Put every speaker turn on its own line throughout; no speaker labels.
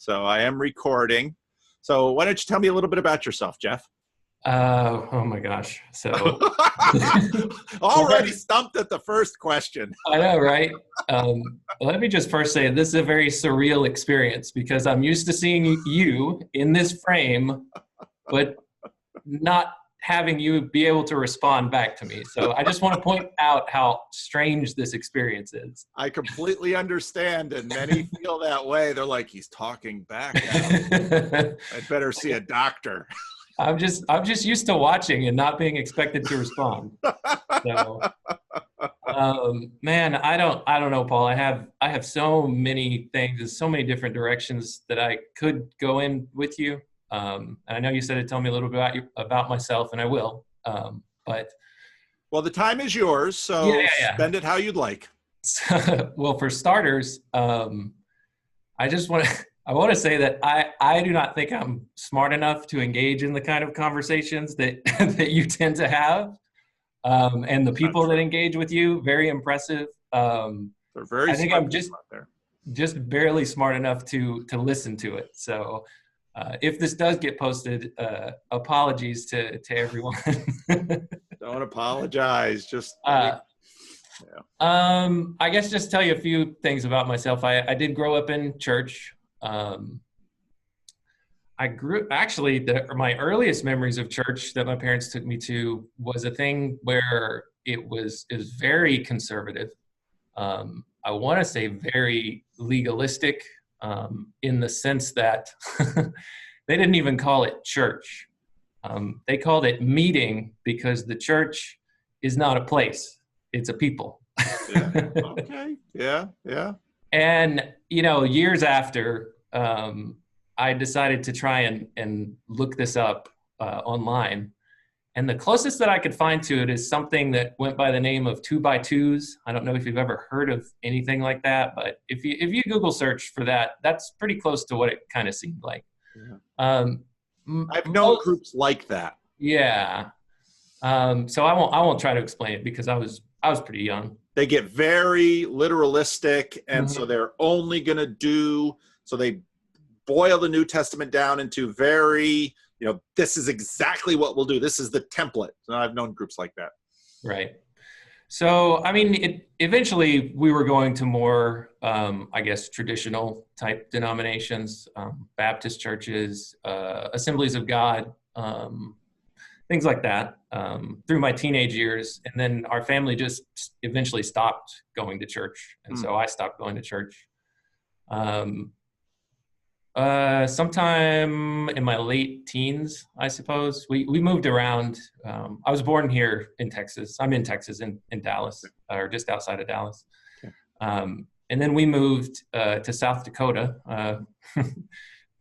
So I am recording. So why don't you tell me a little bit about yourself, Jeff?
Oh my gosh. So
Already stumped at the first question.
I know, right? Let me just first say this is a very surreal experience because I'm used to seeing you in this frame, but not having you be able to respond back to me. So I just want to point out how strange this experience is.
I completely understand, and many feel that way. They're like, he's talking back now. I'd better see a doctor.
I'm just used to watching and not being expected to respond. So, man, I don't know, Paul. I have so many things and so many different directions that I could go in with you. And I know you said to tell me a little bit about myself, and I will. But
well, the time is yours, so
yeah.
Spend it how you'd like.
Well, for starters, I want to say that I do not think I'm smart enough to engage in the kind of conversations that that you tend to have, and the people that engage with you, very impressive.
They're very.
I think I'm just barely smart enough to listen to it. So, if this does get posted, apologies to everyone.
Don't apologize. Just.
I guess just tell you a few things about myself. I did grow up in church. I grew my earliest memories of church that my parents took me to was a thing where it was very conservative. I want to say very legalistic, in the sense that they didn't even call it church. They called it meeting because the church is not a place, it's a people.
Yeah. Okay. Yeah.
And, years after, I decided to try and look this up online. And the closest that I could find to it is something that went by the name of 2x2s. I don't know if you've ever heard of anything like that, but if you Google search for that, that's pretty close to what it kind of seemed like.
Yeah. I've known groups like that.
Yeah. So I won't try to explain it because I was pretty young.
They get very literalistic, and so they're only going to do, so they boil the New Testament down into very, this is exactly what we'll do. This is the template. So I've known groups like that.
Right. So, eventually we were going to more, traditional type denominations, Baptist churches, Assemblies of God, things like that, through my teenage years. And then our family just eventually stopped going to church. And so I stopped going to church. Sometime in my late teens, I suppose, we moved around. I was born here in Texas. I'm in Texas, in Dallas, or just outside of Dallas. Okay. And then we moved to South Dakota.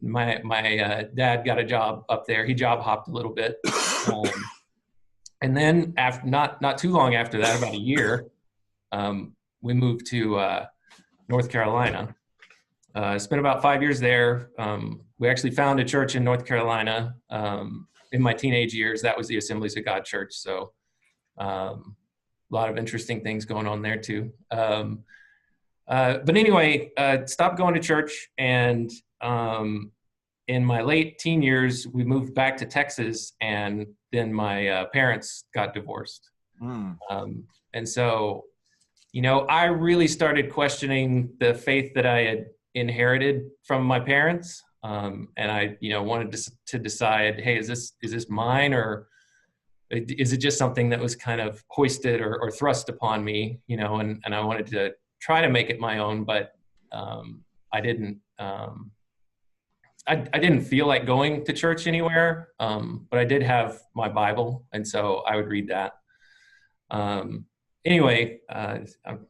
My dad got a job up there. He job hopped a little bit. And then after not too long after that, about a year, we moved to North Carolina. Spent about 5 years there. We actually found a church in North Carolina in my teenage years. That was the Assemblies of God Church. So a lot of interesting things going on there too. But anyway, stopped going to church, and in my late teen years, we moved back to Texas, and then my parents got divorced. And so, I really started questioning the faith that I had inherited from my parents. And I, wanted to decide, hey, is this mine, or is it just something that was kind of hoisted or thrust upon me, and I wanted to try to make it my own, but I didn't. I didn't feel like going to church anywhere, but I did have my Bible, and so I would read that. Anyway,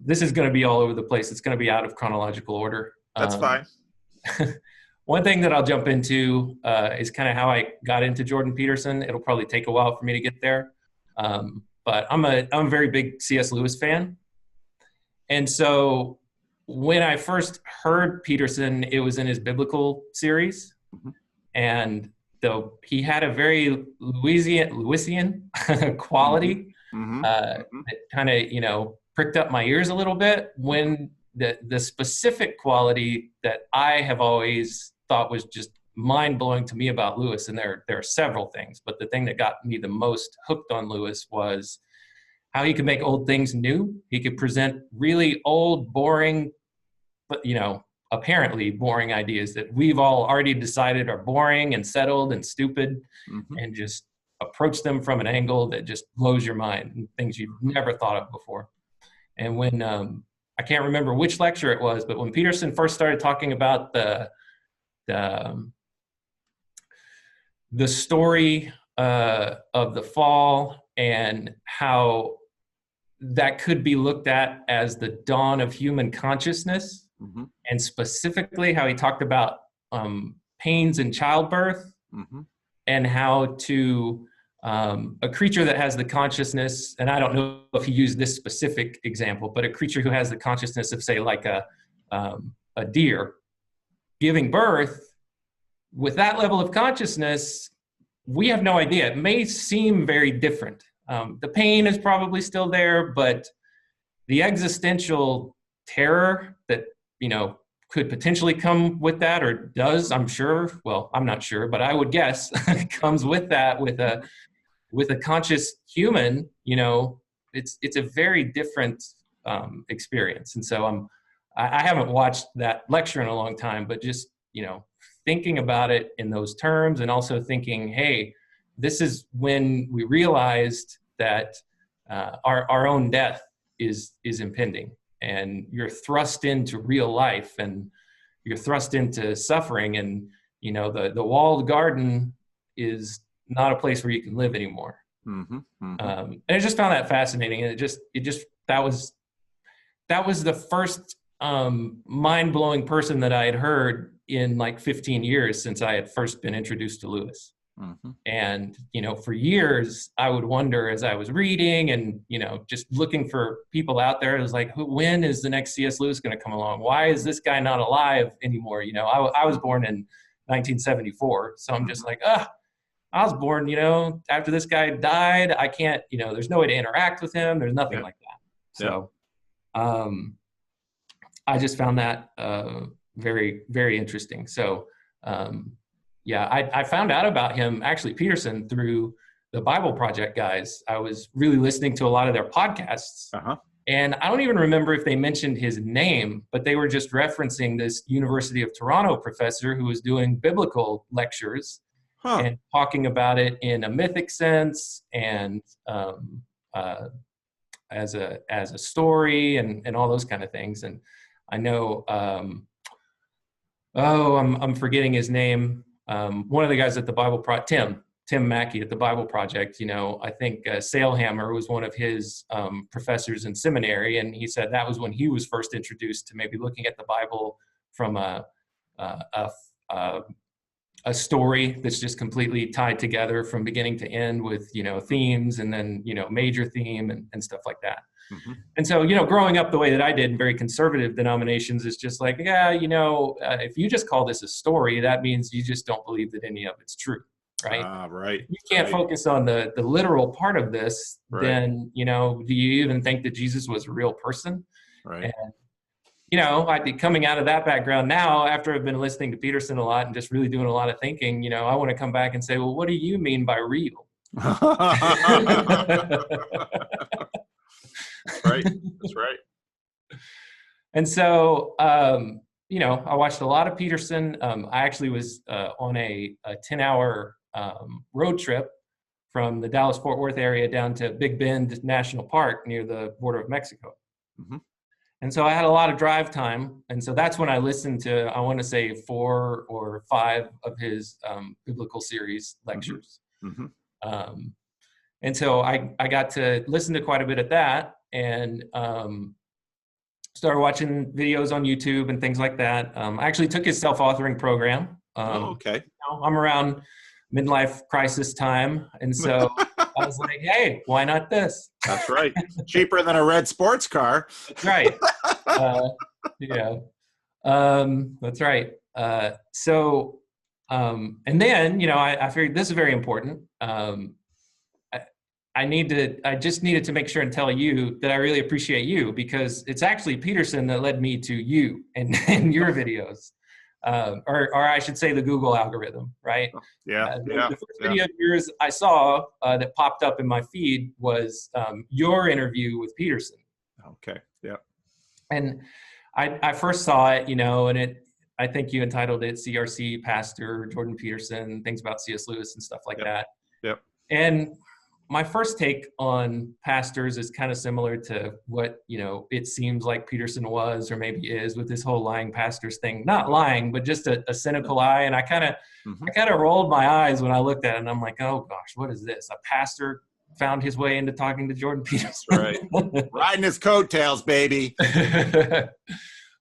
this is going to be all over the place. It's going to be out of chronological order.
That's fine.
One thing that I'll jump into is kind of how I got into Jordan Peterson. It'll probably take a while for me to get there, but I'm a very big C.S. Lewis fan, and so when I first heard Peterson, it was in his biblical series, and though he had a very Lewisian quality, that kind of pricked up my ears a little bit. When the specific quality that I have always thought was just mind-blowing to me about Lewis, and there are several things, but the thing that got me the most hooked on Lewis was how he could make old things new. He could present really old, boring, but apparently boring ideas that we've all already decided are boring and settled and stupid, and just approach them from an angle that just blows your mind, and things you've never thought of before. And when I can't remember which lecture it was, but when Peterson first started talking about the story of the fall, and how that could be looked at as the dawn of human consciousness, and specifically how he talked about pains in childbirth, and how to a creature that has the consciousness, and I don't know if he used this specific example, but a creature who has the consciousness of, say, like a deer giving birth, with that level of consciousness, we have no idea. It may seem very different. The pain is probably still there, but the existential terror that, could potentially come with that, or does, I'm sure, well, I'm not sure, but I would guess comes with that, with a conscious human, it's a very different experience. And so I haven't watched that lecture in a long time, but just, thinking about it in those terms, and also thinking, hey, this is when we realized that our own death is impending, and you're thrust into real life, and you're thrust into suffering, and the walled garden is not a place where you can live anymore. And I just found that fascinating, and that was the first mind-blowing person that I had heard in like 15 years since I had first been introduced to Lewis. And, for years I would wonder, as I was reading and, just looking for people out there, it was like, when is the next C.S. Lewis going to come along? Why is this guy not alive anymore? I was born in 1974. So I'm just like, I was born, after this guy died. I can't, there's no way to interact with him. There's nothing like that. So, I just found that very, very interesting. So, I found out about him, actually, Peterson, through the Bible Project guys. I was really listening to a lot of their podcasts. And I don't even remember if they mentioned his name, but they were just referencing this University of Toronto professor who was doing biblical lectures and talking about it in a mythic sense, and as a story, and all those kind of things. And I know, I'm forgetting his name. One of the guys at the Bible Project, Tim Mackey at the Bible Project, I think Sailhammer was one of his professors in seminary, and he said that was when he was first introduced to maybe looking at the Bible from a story that's just completely tied together from beginning to end with, themes, and then, major theme and stuff like that. And so, growing up the way that I did in very conservative denominations, is just like, if you just call this a story, that means you just don't believe that any of it's true, right?
Right.
You can't focus on the literal part of this, then, do you even think that Jesus was a real person?
Right.
And, I'd be coming out of that background now, after I've been listening to Peterson a lot and just really doing a lot of thinking, I want to come back and say, well, what do you mean by real?
That's right.
And so, I watched a lot of Peterson. I actually was on a 10-hour road trip from the Dallas-Fort Worth area down to Big Bend National Park near the border of Mexico. And so I had a lot of drive time. And so that's when I listened to, I want to say, 4 or 5 of his biblical series lectures. And so I got to listen to quite a bit of that, and started watching videos on YouTube and things like that. I actually took his self-authoring program.
Okay.
I'm around midlife crisis time, and so I was like, hey, why not this?
That's right. Cheaper than a red sports car.
That's right. That's right. So, and then, I figured this is very important. I just needed to make sure and tell you that I really appreciate you, because it's actually Peterson that led me to you and your videos. or I should say the Google algorithm, right?
Yeah.
The first video of yours I saw that popped up in my feed was your interview with Peterson.
Okay. Yeah.
And I first saw it, and I think you entitled it CRC Pastor Jordan Peterson, things about C.S. Lewis and stuff like that.
Yep.
And my first take on pastors is kind of similar to what, it seems like Peterson was, or maybe is, with this whole lying pastors thing. Not lying, but just a cynical eye. And I kind of rolled my eyes when I looked at it, and I'm like, oh gosh, what is this? A pastor found his way into talking to Jordan Peterson.
Right. Riding his coattails, baby.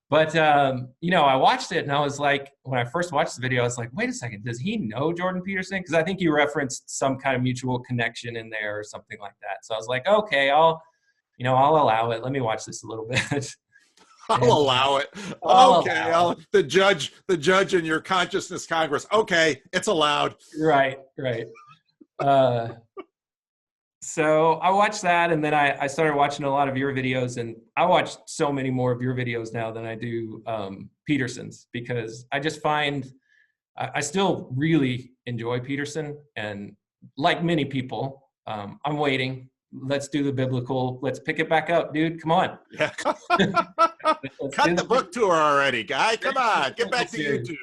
But, I watched it, and I was like, when I first watched the video, I was like, wait a second, does he know Jordan Peterson? Because I think you referenced some kind of mutual connection in there or something like that. So I was like, okay, I'll allow it. Let me watch this a little bit.
I'll allow it. The judge in your consciousness Congress. Okay, it's allowed.
Right. So I watched that, and then I started watching a lot of your videos, and I watch so many more of your videos now than I do Peterson's, because I just find I still really enjoy Peterson, and like many people, I'm waiting. Let's do the biblical. Let's pick it back up, dude. Come on.
Yeah. Cut the book tour already, guy. Come on, get back to YouTube.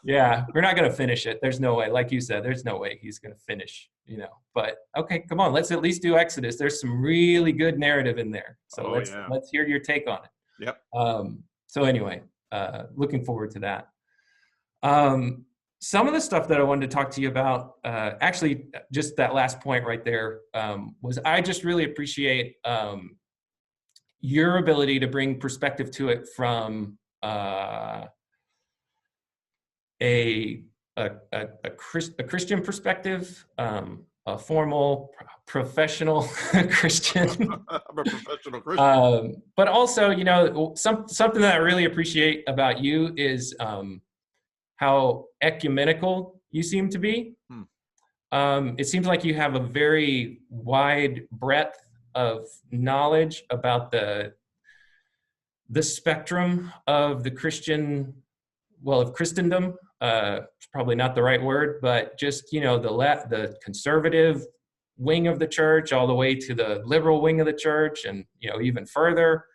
Yeah, we're not going to finish it. There's no way. Like you said, there's no way he's going to finish, But, okay, come on. Let's at least do Exodus. There's some really good narrative in there. So let's hear your take on it.
Yep.
So anyway, looking forward to that. Some of the stuff that I wanted to talk to you about, actually, just that last point right there, was I just really appreciate your ability to bring perspective to it from a Christian perspective, a formal, professional Christian.
I'm a professional Christian.
But also, something that I really appreciate about you is how ecumenical you seem to be. It seems like you have a very wide breadth of knowledge about the spectrum of the of Christendom. It's probably not the right word, but just, the conservative wing of the church all the way to the liberal wing of the church, and, even further.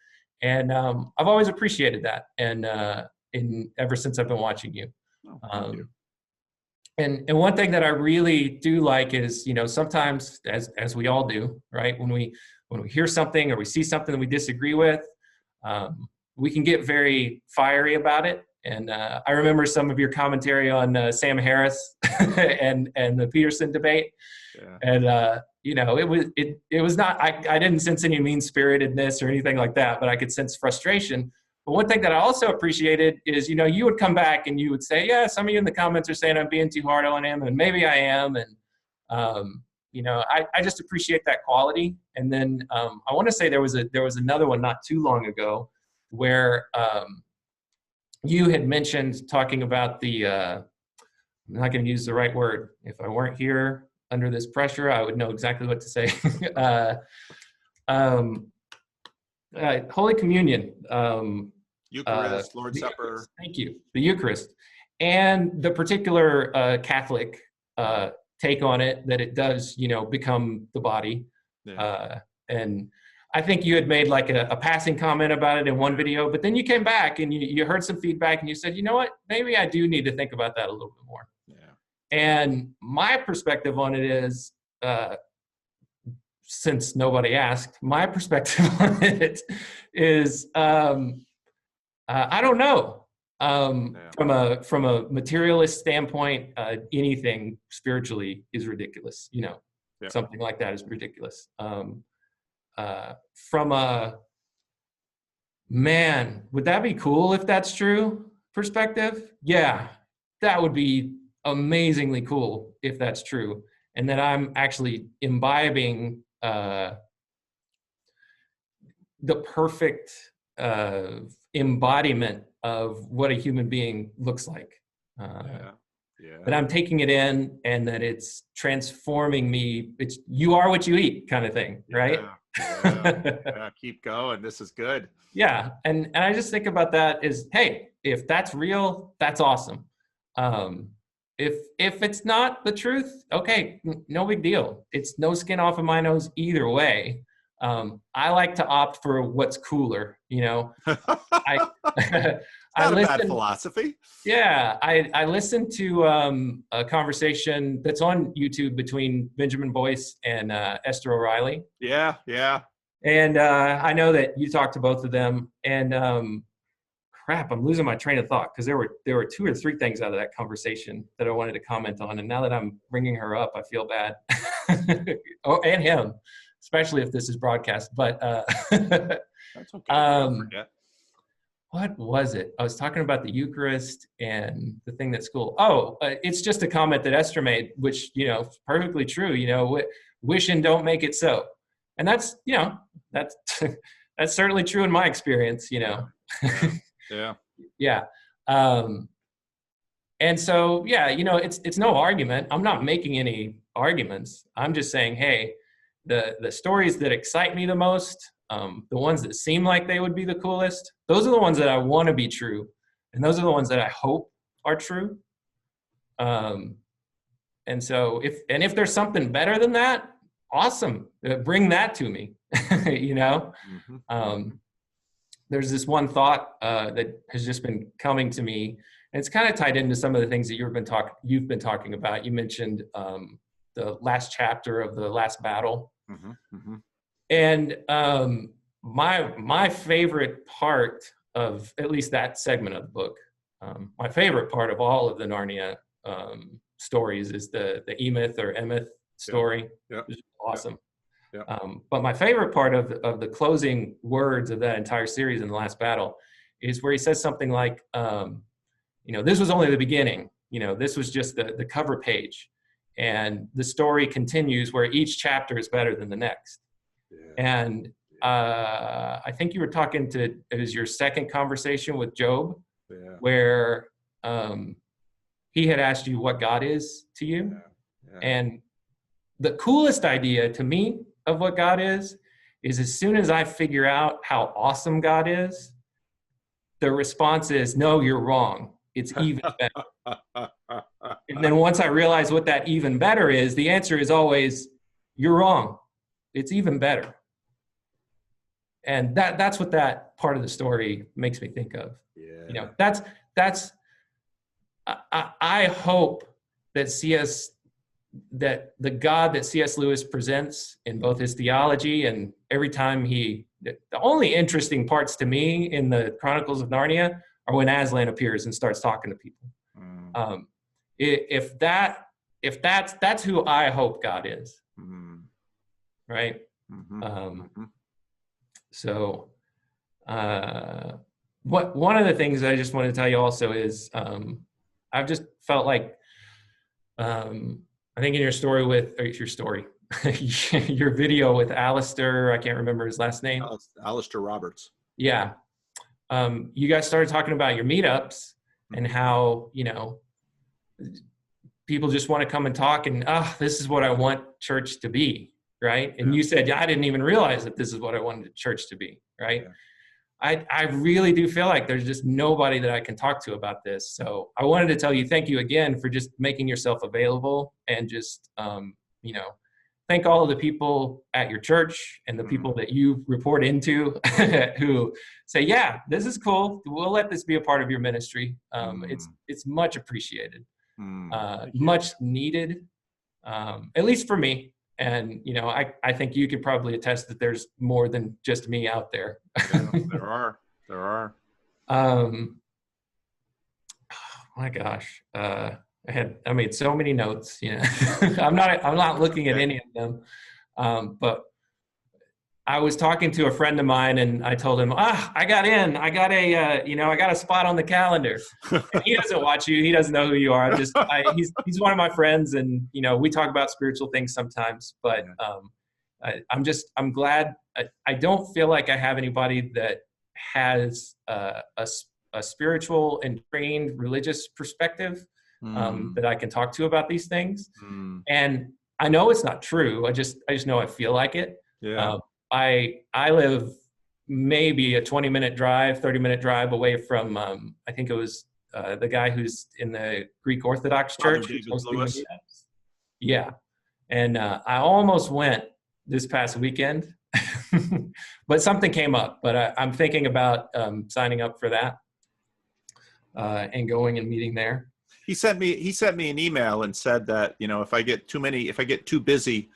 And I've always appreciated that. And ever since I've been watching you. And one thing that I really do like is, sometimes, as we all do, right, when we hear something or we see something that we disagree with, we can get very fiery about it. And I remember some of your commentary on Sam Harris and the Peterson debate. Yeah. And it was not, I didn't sense any mean-spiritedness or anything like that, but I could sense frustration. But one thing that I also appreciated is, you would come back and you would say, yeah, some of you in the comments are saying I'm being too hard on him, and maybe I am. And, I just appreciate that quality. And then I want to say there was another one not too long ago where you had mentioned talking about I'm not going to use the right word. If I weren't here under this pressure, I would know exactly what to say. Holy Communion.
Eucharist, Lord's Supper.
Eucharist. Thank you. The Eucharist. And the particular Catholic take on it, that it does, become the body. Yeah. And I think you had made like a passing comment about it in one video, but then you came back and you heard some feedback and you said, you know what, maybe I do need to think about that a little bit more. Yeah. And my perspective on it is, since nobody asked, my perspective on it is, I don't know. From a materialist standpoint, anything spiritually is ridiculous. Something like that is ridiculous. From a man, would that be cool if that's true perspective? Yeah, that would be amazingly cool if that's true. And that I'm actually imbibing the perfect embodiment of what a human being looks like. That I'm taking it in, and that it's transforming me. It's you are what you eat kind of thing, right?
Yeah, keep going. This is good.
Yeah, and I just think about that as, hey, if that's real, that's awesome. If it's not the truth, okay, no big deal. It's no skin off of my nose either way. I like to opt for what's cooler, you know. I I
Not a bad
listen.
philosophy.
Yeah, I listened to a conversation that's on YouTube between Benjamin Boyce and Esther O'Reilly.
Yeah, yeah.
And I know that you talked to both of them. And crap, I'm losing my train of thought because there were 2 or 3 things out of that conversation that I wanted to comment on. And now that I'm bringing her up, I feel bad. Oh, and him, especially if this is broadcast. But
That's okay. Don't forget.
What was it? I was talking about the Eucharist and the thing that's cool. Oh, it's just a comment that Esther made, which, you know, perfectly true. You know, wish and don't make it so. And that's, you know, that's that's certainly true in my experience, you know.
Yeah.
Yeah. And so, yeah, you know, it's no argument. I'm not making any arguments. I'm just saying, hey, the stories that excite me the most, the ones that seem like they would be the coolest, those are the ones that I want to be true. And those are the ones that I hope are true. And so if there's something better than that, awesome. Bring that to me, you know? There's this one thought that has just been coming to me. And it's kind of tied into some of the things that you've been talking about. You mentioned the last chapter of the last battle. And my favorite part of at least that segment of the book, my favorite part of all of the Narnia stories is the Emeth or Emeth story.
Yeah.
Which is awesome.
Yeah.
But my favorite part of the closing words of that entire series in the last battle is where he says something like, you know, this was only the beginning. You know, this was just the cover page. And the story continues where each chapter is better than the next. Yeah. And I think you were talking it was your second conversation with Job, where he had asked you what God is to you. And the coolest idea to me of what God is as soon as I figure out how awesome God is, the response is, no, you're wrong. It's even better. And then once I realize what that even better is, the answer is always, you're wrong. It's even better. And that's what that part of the story makes me think of. Yeah. You know, that's I hope that that the God that C.S. Lewis presents in both his theology and every time the only interesting parts to me in the Chronicles of Narnia are when Aslan appears and starts talking to people. If that's who I hope God is, right? So one of the things I just want to tell you also is I've just felt like I think in your video with Alistair, I can't remember his last name.
Alistair Roberts.
Yeah. You guys started talking about your meetups and how, you know, people just want to come and talk and, this is what I want church to be, right? And you said, I didn't even realize that this is what I wanted church to be, right? Yeah. I really do feel like there's just nobody that I can talk to about this. So I wanted to tell you, thank you again for just making yourself available and just, you know, thank all of the people at your church and the people that you report into who say, yeah, this is cool. We'll let this be a part of your ministry. It's much appreciated, much needed, at least for me. And, you know, I think you could probably attest that there's more than just me out there.
Yeah, there are.
Oh my gosh. I made so many notes, you know, I'm not looking at any of them. But I was talking to a friend of mine and I told him, I got a spot on the calendar. And he doesn't watch you. He doesn't know who you are. He's one of my friends and, you know, we talk about spiritual things sometimes, but I'm glad. I don't feel like I have anybody that has a spiritual and trained religious perspective that I can talk to about these things. And I know it's not true. I just know I feel like it.
Yeah.
I live maybe a 20-minute drive, 30-minute drive away from, I think it was the guy who's in the Greek Orthodox
Father
Church.
David Lewis.
Yeah. And I almost went this past weekend, but something came up. But I'm thinking about signing up for that and going and meeting there.
He sent me an email and said that, if I get too busy,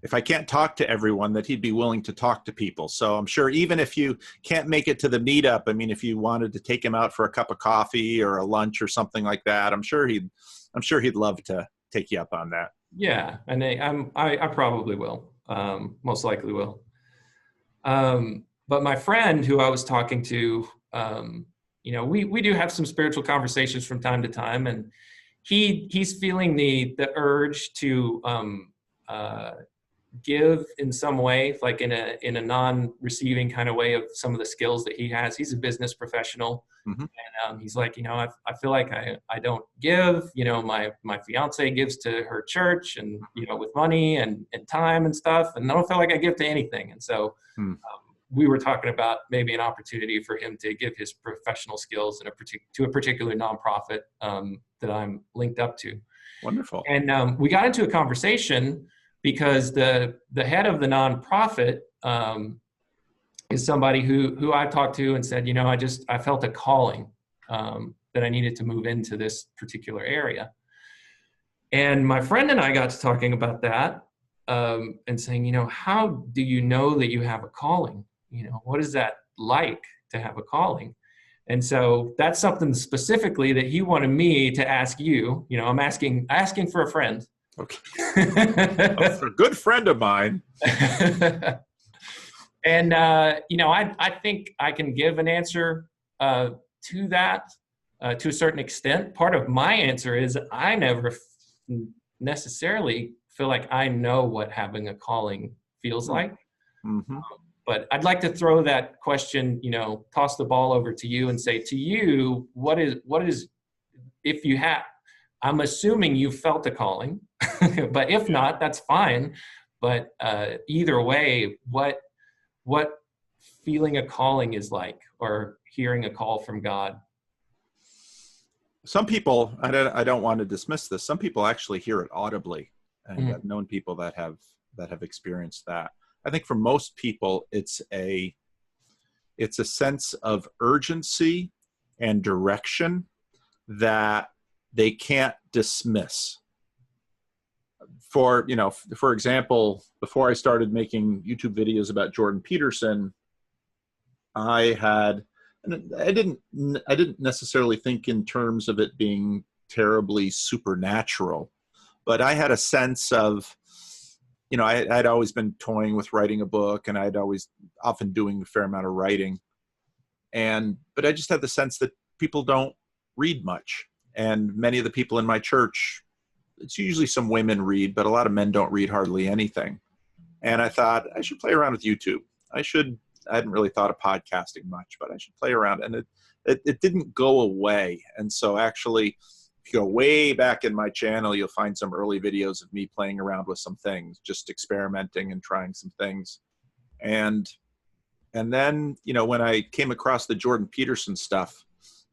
if I can't talk to everyone, that he'd be willing to talk to people. So I'm sure even if you can't make it to the meetup, I mean, if you wanted to take him out for a cup of coffee or a lunch or something like that, I'm sure he'd love to take you up on that.
Yeah, and I probably will, most likely will. But my friend who I was talking to, we do have some spiritual conversations from time to time, and he's feeling the urge to give in some way, like in a non-receiving kind of way of some of the skills that he has. He's a business professional. Mm-hmm. And he's like, I feel like I don't give, my fiance gives to her church and, with money and time and stuff. And I don't feel like I give to anything. And so we were talking about maybe an opportunity for him to give his professional skills to a particular nonprofit that I'm linked up to.
Wonderful.
And we got into a conversation because the head of the nonprofit is somebody who I talked to and said, I felt a calling that I needed to move into this particular area. And my friend and I got to talking about that and saying, how do you know that you have a calling? What is that like to have a calling? And so that's something specifically that he wanted me to ask you. I'm asking for a friend.
Okay. A good friend of mine.
And, I think I can give an answer to that to a certain extent. Part of my answer is I never necessarily feel like I know what having a calling feels like. Mm-hmm. But I'd like to throw that question, toss the ball over to you and say to you, what is, if you have, I'm assuming you felt a calling, but if not, that's fine. But either way, what feeling a calling is like, or hearing a call from God?
Some people, I don't want to dismiss this. Some people actually hear it audibly, and I've known people that have experienced that. I think for most people, it's a sense of urgency and direction that they can't dismiss. For example, before I started making YouTube videos about Jordan Peterson, I didn't necessarily think in terms of it being terribly supernatural, but I had a sense of, I'd always been toying with writing a book, and I'd always often doing a fair amount of writing. But I just had the sense that people don't read much. And many of the people in my church, it's usually some women read, but a lot of men don't read hardly anything. And I thought I should play around with YouTube. I hadn't really thought of podcasting much, but I should play around. And it didn't go away. And so actually, if you go way back in my channel, you'll find some early videos of me playing around with some things, just experimenting and trying some things. And then, when I came across the Jordan Peterson stuff,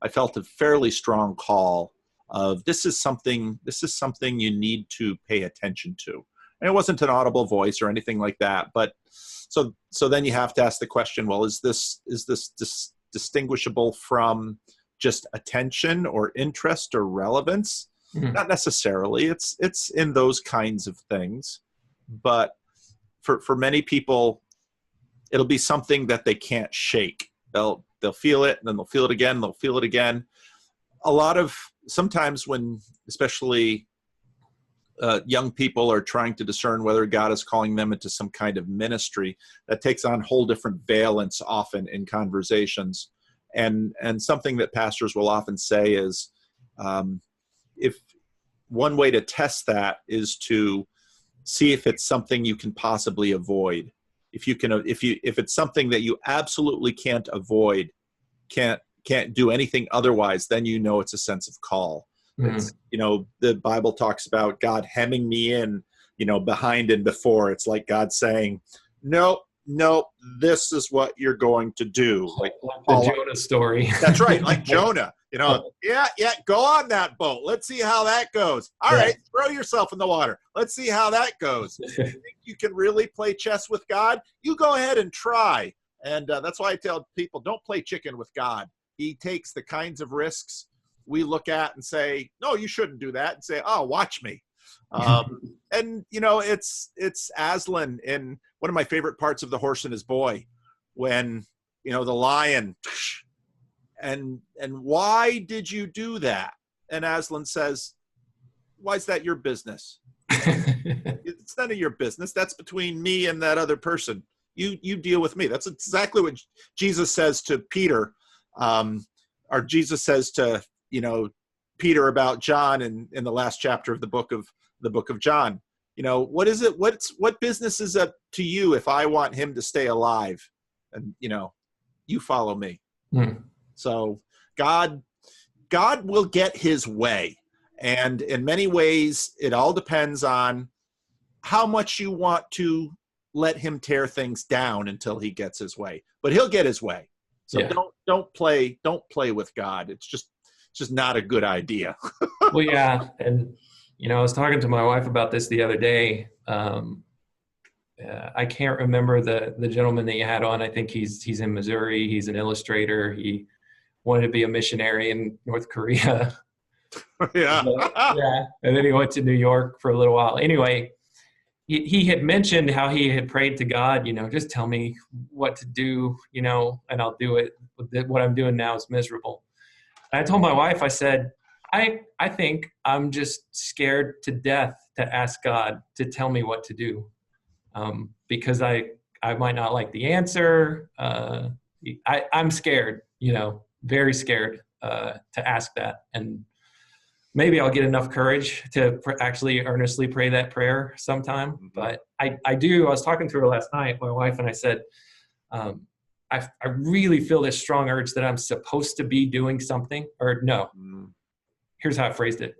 I felt a fairly strong call of this is something you need to pay attention to. And it wasn't an audible voice or anything like that, but so then you have to ask the question, well, is this distinguishable from just attention or interest or relevance? Mm-hmm. Not necessarily. It's in those kinds of things, but for many people, it'll be something that they can't shake. They'll feel it, and then they'll feel it again. They'll feel it again. Sometimes when, especially young people are trying to discern whether God is calling them into some kind of ministry, that takes on whole different valence often in conversations. And something that pastors will often say is, if one way to test that is to see if it's something you can possibly avoid. If it's something that you absolutely can't avoid, can't do anything otherwise, then it's a sense of call. Mm-hmm. It's, the Bible talks about God hemming me in, behind and before. It's like God saying, no, nope, this is what you're going to do.
Like the Jonah story.
That's right, like Jonah. Yeah, go on that boat. Let's see how that goes. All right, throw yourself in the water. Let's see how that goes. You think you can really play chess with God? You go ahead and try. And that's why I tell people, don't play chicken with God. He takes the kinds of risks we look at and say, no, you shouldn't do that. And say, oh, watch me. And, it's Aslan in one of my favorite parts of The Horse and His Boy, when, the lion, and why did you do that? And Aslan says, why is that your business? It's none of your business. That's between me and that other person. You deal with me. That's exactly what Jesus says to Peter, or Jesus says to, Peter about John in the last chapter of the book of John. What is it? What business is it to you if I want him to stay alive? And, you follow me. So God will get his way. And in many ways, it all depends on how much you want to let him tear things down until he gets his way. But he'll get his way. So don't play with God. It's just not a good idea.
Well, yeah. And, I was talking to my wife about this the other day. I can't remember the gentleman that you had on. I think he's in Missouri. He's an illustrator. He wanted to be a missionary in North Korea.
Yeah.
And then he went to New York for a little while. Anyway, he had mentioned how he had prayed to God, just tell me what to do, and I'll do it. What I'm doing now is miserable. And I told my wife, I said, I think I'm just scared to death to ask God to tell me what to do, because I might not like the answer. I'm scared, very scared to ask that. And maybe I'll get enough courage to actually earnestly pray that prayer sometime. But I was talking to her last night, my wife, and I said, I really feel this strong urge that I'm supposed to be doing something, or no. Here's how I phrased it.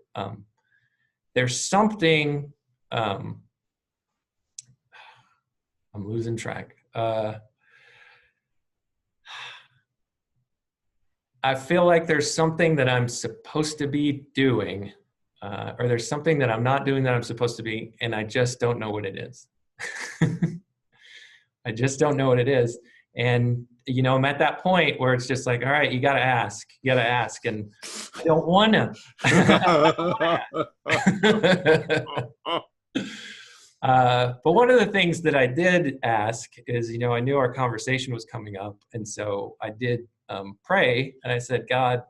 There's something, I'm losing track. I feel like there's something that I'm supposed to be doing, or there's something that I'm not doing that I'm supposed to be, and I just don't know what it is. I just don't know what it is. And, I'm at that point where it's just like, all right, you got to ask, and I don't want to. But one of the things that I did ask is, I knew our conversation was coming up. And so I did pray, and I said, God,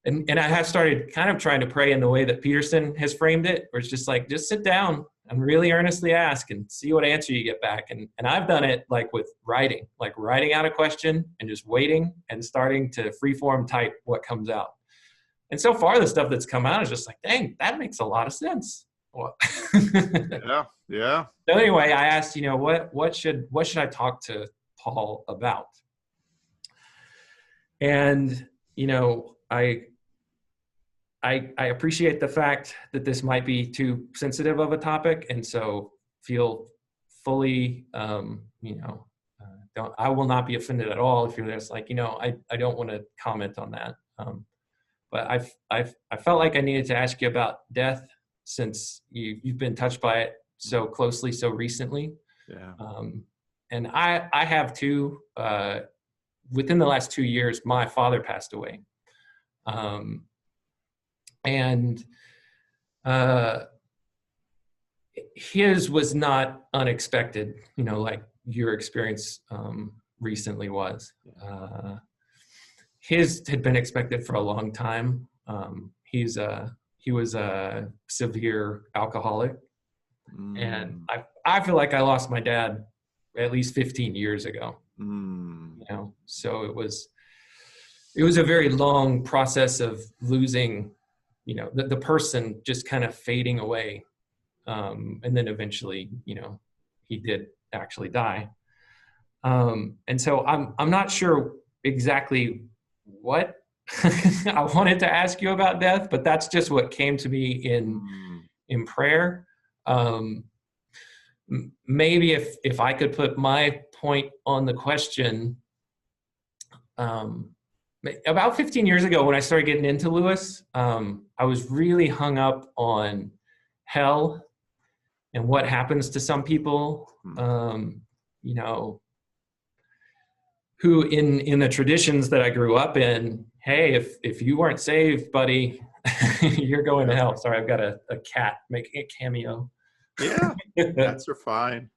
and I have started kind of trying to pray in the way that Peterson has framed it, where it's just like, just sit down and really earnestly ask and see what answer you get back. And I've done it like with writing out a question and just waiting and starting to freeform type what comes out. And so far the stuff that's come out is just like, dang, that makes a lot of sense.
Yeah.
So anyway, I asked, what should I talk to Paul about? And, I appreciate the fact that this might be too sensitive of a topic, and so feel fully, I will not be offended at all if you're just like, I don't want to comment on that. But I felt like I needed to ask you about death, since you've been touched by it so closely, so recently.
Yeah.
And I have too. Within the last 2 years, my father passed away. And his was not unexpected, like your experience recently was. His had been expected for a long time. He was a severe alcoholic. And I feel like I lost my dad at least 15 years ago. So it was a very long process of losing, the person just kind of fading away. And then eventually, he did actually die. And so I'm not sure exactly what I wanted to ask you about death, but that's just what came to me in prayer. maybe if I could put my point on the question, about 15 years ago when I started getting into Lewis, I was really hung up on hell and what happens to some people, you know, who in the traditions that I grew up in, hey, if you weren't saved, buddy, you're going to hell. Sorry, I've got a cat making a cameo.
Yeah, cats are fine.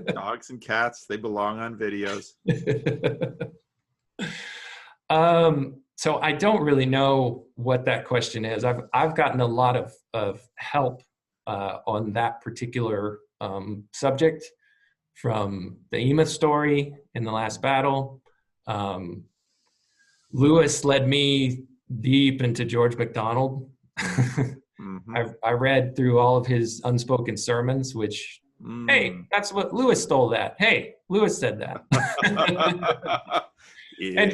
Dogs and cats, they belong on videos.
So I don't really know what that question is. I've gotten a lot of help on that particular subject from the E-Myth story in the last battle. Lewis led me deep into George MacDonald. I read through all of his unspoken sermons, which, hey, that's what Lewis stole that. Hey, Lewis said that.
Yeah.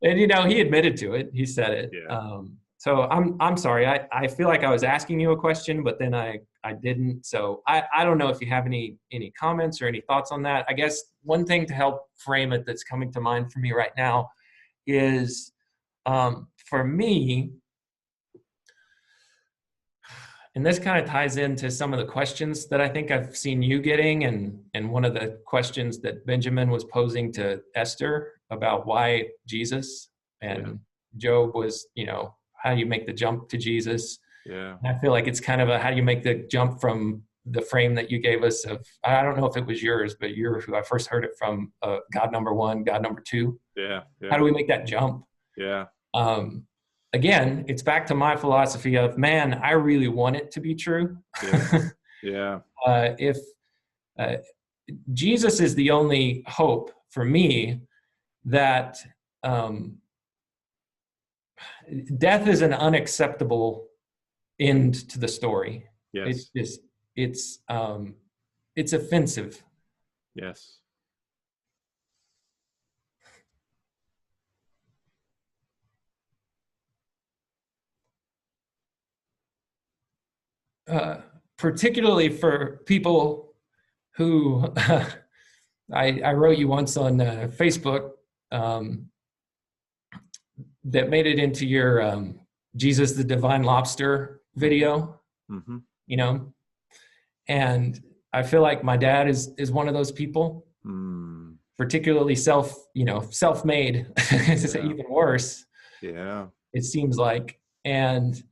And you know, he admitted to it. He said it.
Yeah.
So I'm sorry. I feel like I was asking you a question, but then I didn't. So I don't know if you have any comments or any thoughts on that. I guess one thing to help frame it that's coming to mind for me right now is, for me, and this kind of ties into some of the questions that I think I've seen you getting, and one of the questions that Benjamin was posing to Esther about why Jesus, and Job was, you know, how do you make the jump to Jesus?
Yeah.
And I feel like it's kind of a how do you make the jump from the frame that you gave us of, I don't know if it was yours, but you're who I first heard it from, God number one, God number two.
Yeah.
How do we make that jump?
Yeah.
Again, it's back to my philosophy of, man, I really want it to be true.
Yeah.
If Jesus is the only hope for me, that death is an unacceptable end to the story.
Yes.
It's offensive.
Yes.
Particularly for people who I wrote you once on Facebook that made it into your Jesus the Divine Lobster video, you know, and I feel like my dad is one of those people, particularly self-made. It's even worse.
Yeah.
It seems like, and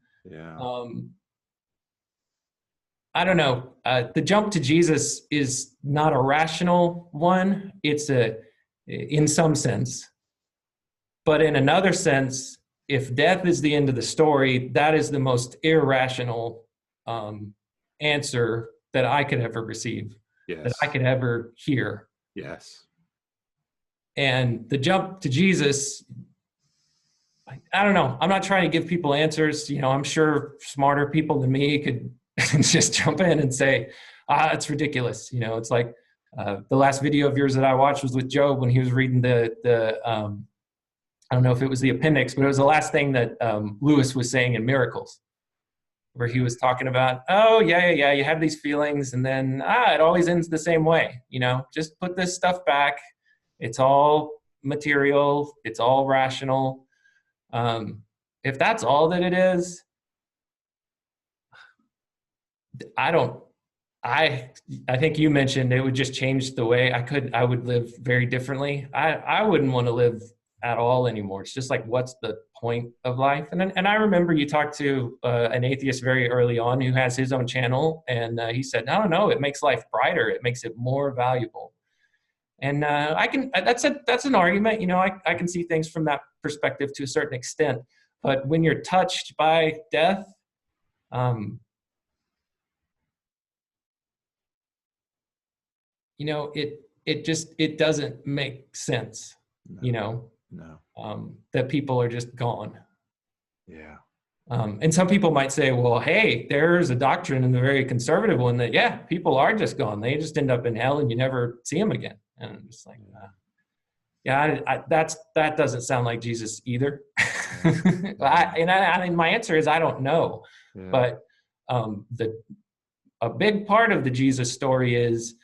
I don't know. The jump to Jesus is not a rational one. It's in some sense, but in another sense, if death is the end of the story, that is the most irrational answer that I could ever receive, that I could ever hear.
Yes. And
the jump to Jesus, I don't know. I'm not trying to give people answers. You know, I'm sure smarter people than me could just jump in and say, it's ridiculous. You know, it's like the last video of yours that I watched was with Job when he was reading the I don't know if it was the appendix, but it was the last thing that Lewis was saying in Miracles, where he was talking about, you have these feelings, and then it always ends the same way. You know, just put this stuff back. It's all material. It's all rational. If that's all that it is, I think you mentioned it would just change the way I would live very differently. I wouldn't want to live at all anymore. It's just like, what's the point of life? And I remember you talked to an atheist very early on who has his own channel, and he said, no, it makes life brighter. It makes it more valuable. And that's an argument. You know, I can see things from that perspective to a certain extent. But when you're touched by death, you know, it doesn't make sense. No. You know, that people are just gone.
Yeah.
And some people might say, well, hey, there's a doctrine in the very conservative one that, people are just gone. They just end up in hell and you never see them again. And I'm just like, that doesn't sound like Jesus either. I mean, my answer is I don't know. Yeah. But a big part of the Jesus story is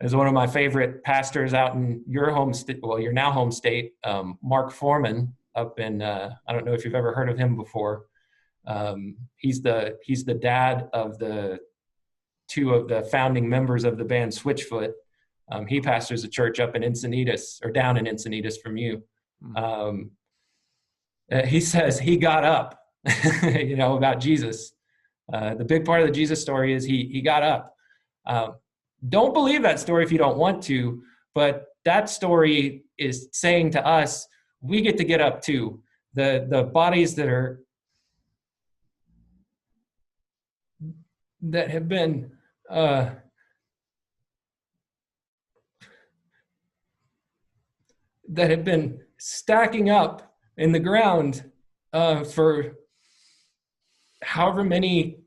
As one of my favorite pastors out in your home state, well, your now home state, Mark Foreman up in, I don't know if you've ever heard of him before. He's the dad of the two of the founding members of the band Switchfoot. He pastors a church up in Encinitas, or down in Encinitas from you. He says he got up, about Jesus. The big part of the Jesus story is he got up. Don't believe that story if you don't want to, but that story is saying to us, we get to get up too. The bodies that have been stacking up in the ground for however many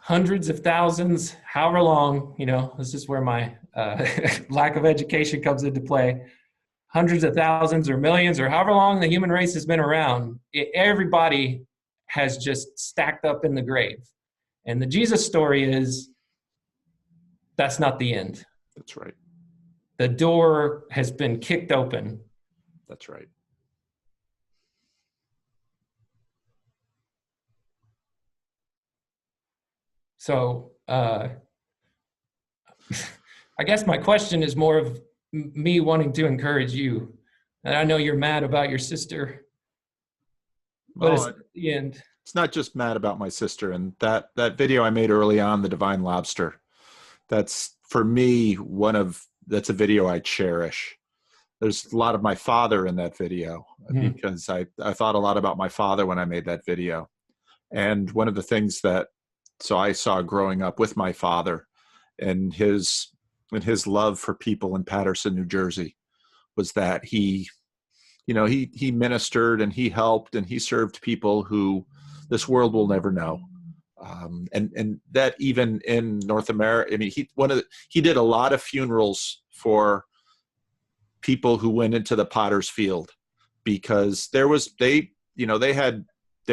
hundreds of thousands, however long, this is where my lack of education comes into play, hundreds of thousands or millions or however long the human race has been around, everybody has just stacked up in the grave. And the Jesus story is, that's not the end.
That's right.
The door has been kicked open.
That's right.
So I guess my question is more of me wanting to encourage you. And I know you're mad about your sister, but it's at the end.
It's not just mad about my sister. And that video I made early on, The Divine Lobster, that's for me, that's a video I cherish. There's a lot of my father in that video because I thought a lot about my father when I made that video. And one of the things so I saw growing up with my father and his love for people in Paterson, New Jersey, was that he ministered and he helped and he served people who this world will never know. And that even in North America, I mean, he did a lot of funerals for people who went into the potter's field because they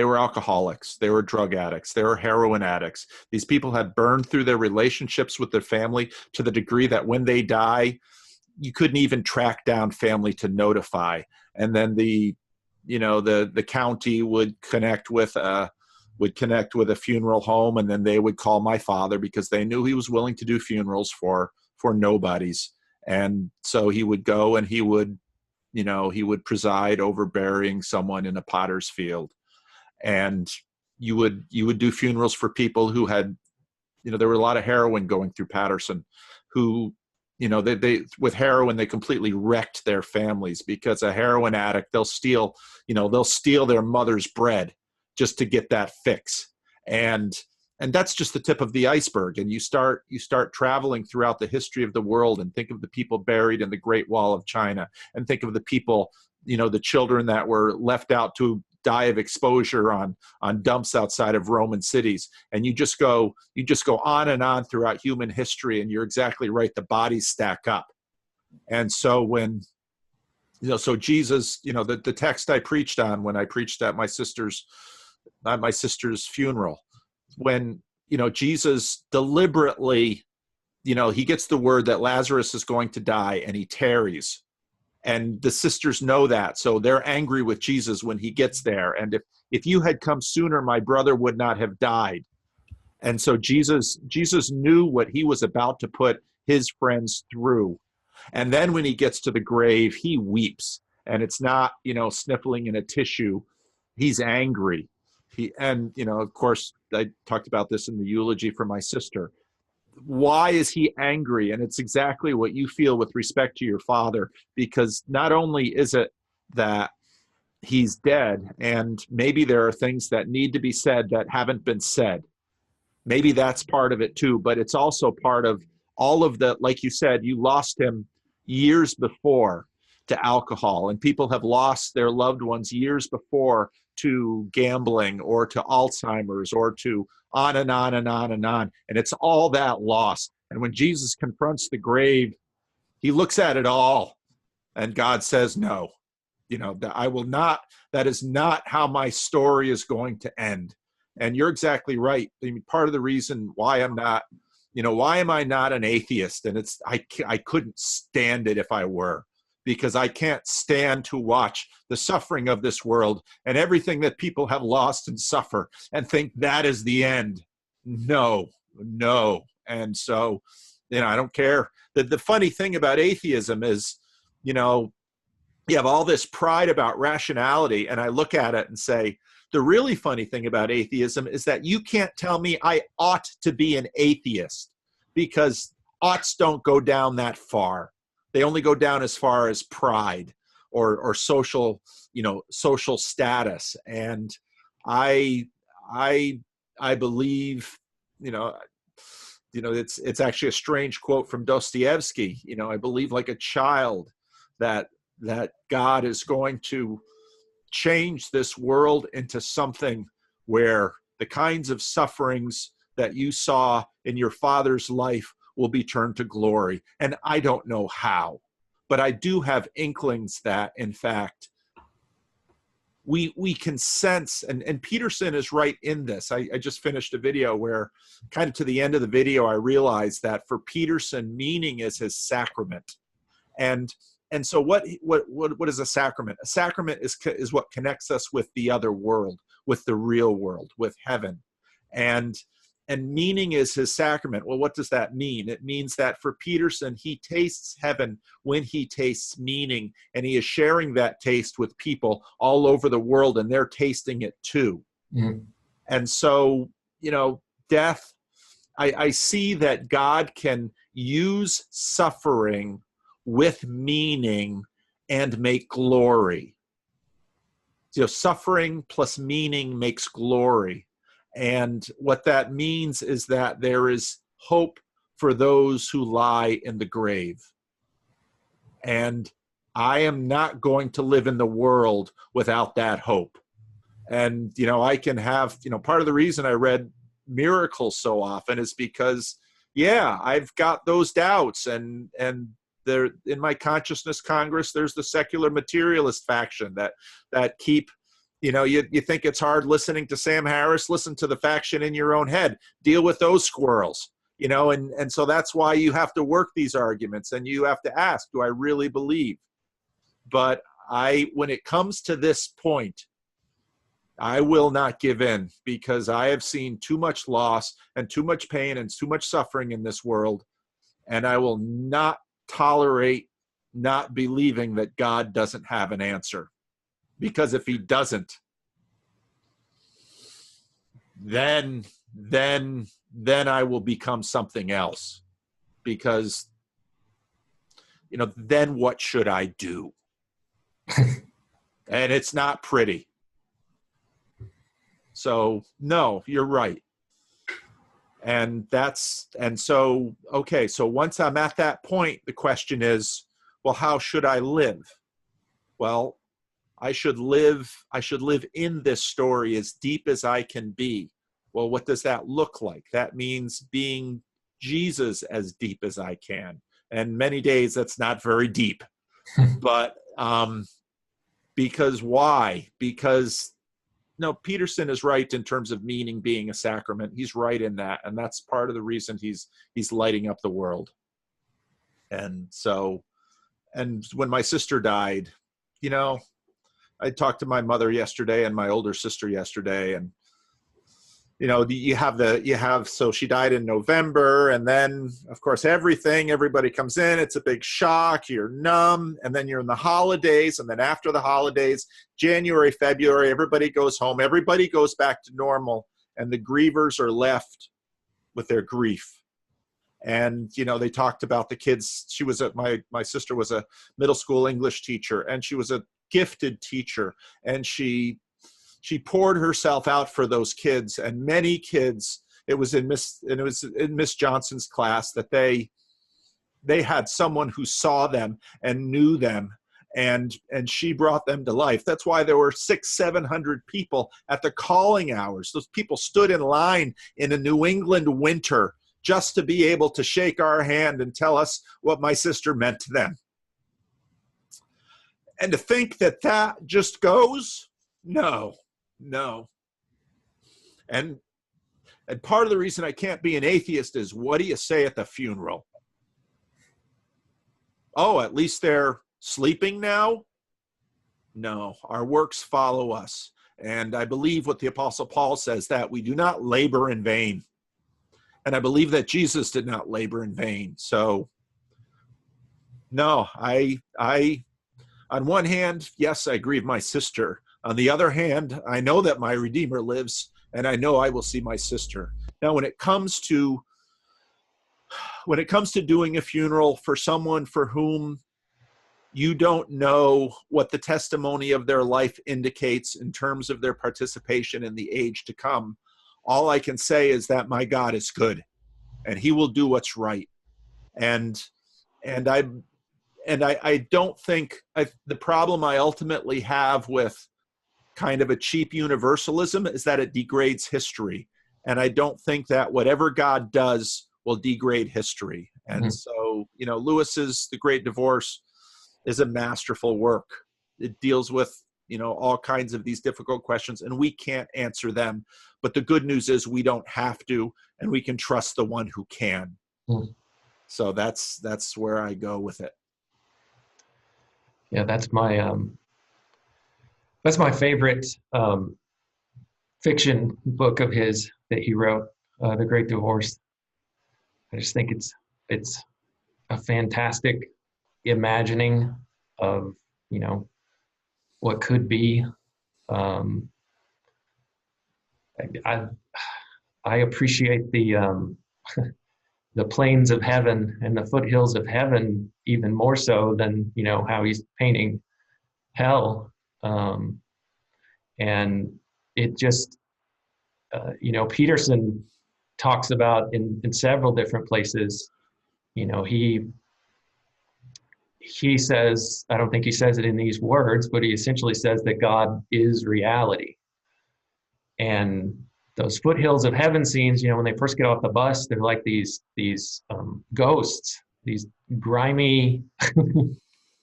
were alcoholics, they were drug addicts, they were heroin addicts. These people had burned through their relationships with their family to the degree that when they die, you couldn't even track down family to notify. And then the county would connect with a funeral home, and then they would call my father because they knew he was willing to do funerals for nobodies. And so he would go and he would preside over burying someone in a potter's field. And you would do funerals for people who had, there were a lot of heroin going through Paterson who, they with heroin, they completely wrecked their families because a heroin addict, they'll steal their mother's bread just to get that fix. And that's just the tip of the iceberg. And you start traveling throughout the history of the world and think of the people buried in the Great Wall of China, and think of the people, the children that were left out to die of exposure on dumps outside of Roman cities. And you just go on and on throughout human history. And you're exactly right. The bodies stack up. And so so Jesus, the text I preached on when I preached at my sister's funeral, when, Jesus deliberately, he gets the word that Lazarus is going to die and he tarries. And the sisters know that. So they're angry with Jesus when he gets there. And if you had come sooner, my brother would not have died. And so Jesus knew what he was about to put his friends through. And then when he gets to the grave, he weeps. And it's not, sniffling in a tissue. He's angry. Of course, I talked about this in the eulogy for my sister. Why is he angry? And it's exactly what you feel with respect to your father, because not only is it that he's dead, and maybe there are things that need to be said that haven't been said. Maybe that's part of it too, but it's also part of all of the, like you said, you lost him years before to alcohol, and people have lost their loved ones years before to gambling or to Alzheimer's or to on and on and on and on. And it's all that loss. And when Jesus confronts the grave, he looks at it all and God says, no, I will not, that is not how my story is going to end. And you're exactly right. I mean, part of the reason why I'm not, why am I not an atheist? And I couldn't stand it if I were, because I can't stand to watch the suffering of this world and everything that people have lost and suffer and think that is the end. No. And so, I don't care. The funny thing about atheism is, you have all this pride about rationality, and I look at it and say, the really funny thing about atheism is that you can't tell me I ought to be an atheist, because oughts don't go down that far. They only go down as far as pride or social, social status. And I believe, it's actually a strange quote from Dostoevsky. I believe like a child that God is going to change this world into something where the kinds of sufferings that you saw in your father's life will be turned to glory. And I don't know how, but I do have inklings that, in fact, we can sense, and Peterson is right in this. I just finished a video where kind of to the end of the video, I realized that for Peterson, meaning is his sacrament. And so what is a sacrament? A sacrament is what connects us with the other world, with the real world, with heaven. And meaning is his sacrament. Well, what does that mean? It means that for Peterson, he tastes heaven when he tastes meaning, and he is sharing that taste with people all over the world, and they're tasting it too. Mm. And so, death, I see that God can use suffering with meaning and make glory. Suffering plus meaning makes glory. And what that means is that there is hope for those who lie in the grave. And I am not going to live in the world without that hope. And, I can have, part of the reason I read Miracles so often is because, I've got those doubts, and there in my consciousness Congress, there's the secular materialist faction that keep, you think it's hard listening to Sam Harris, listen to the faction in your own head, deal with those squirrels, and so that's why you have to work these arguments, and you have to ask, do I really believe? But when it comes to this point, I will not give in, because I have seen too much loss and too much pain and too much suffering in this world, and I will not tolerate not believing that God doesn't have an answer. Because if he doesn't, then I will become something else. Because, then what should I do? And it's not pretty. So, no, you're right. So once I'm at that point, the question is, well, how should I live? Well, I should live in this story as deep as I can be. Well, what does that look like? That means being Jesus as deep as I can. And many days that's not very deep. But because why? Because Peterson is right in terms of meaning being a sacrament. He's right in that. And that's part of the reason he's lighting up the world. And so, and when my sister died, I talked to my mother yesterday and my older sister yesterday, and so she died in November, and then of course everybody comes in, it's a big shock, you're numb, and then you're in the holidays, and then after the holidays, January, February, everybody goes home, everybody goes back to normal, and the grievers are left with their grief. And they talked about the kids. She was my sister was a middle school English teacher, and she was a gifted teacher, and she poured herself out for those kids. And many kids, it was in Miss Johnson's class, that they had someone who saw them and knew them, and she brought them to life. That's why there were 600-700 people at the calling hours. Those people stood in line in a New England winter just to be able to shake our hand and tell us what my sister meant to them. And to think that just goes, no. And And part of the reason I can't be an atheist is, what do you say at the funeral? Oh, at least they're sleeping now? No, our works follow us. And I believe what the Apostle Paul says, that we do not labor in vain. And I believe that Jesus did not labor in vain. So, no, I on one hand, yes, I grieve my sister. On the other hand, I know that my Redeemer lives, and I know I will see my sister. Now, when it comes to doing a funeral for someone for whom you don't know what the testimony of their life indicates in terms of their participation in the age to come, all I can say is that my God is good, and he will do what's right. And I don't think the problem I ultimately have with kind of a cheap universalism is that it degrades history. And I don't think that whatever God does will degrade history. And so, Lewis's The Great Divorce is a masterful work. It deals with, all kinds of these difficult questions, and we can't answer them. But the good news is we don't have to, and we can trust the one who can. So that's where I go with it.
Yeah, that's my favorite fiction book of his that he wrote, The Great Divorce. I just think it's a fantastic imagining of what could be. I appreciate the the plains of heaven and the foothills of heaven even more so than how he's painting hell. And it just Peterson talks about in several different places. He says, I don't think he says it in these words, but he essentially says that God is reality. And those foothills of heaven scenes, when they first get off the bus, they're like these ghosts, these grimy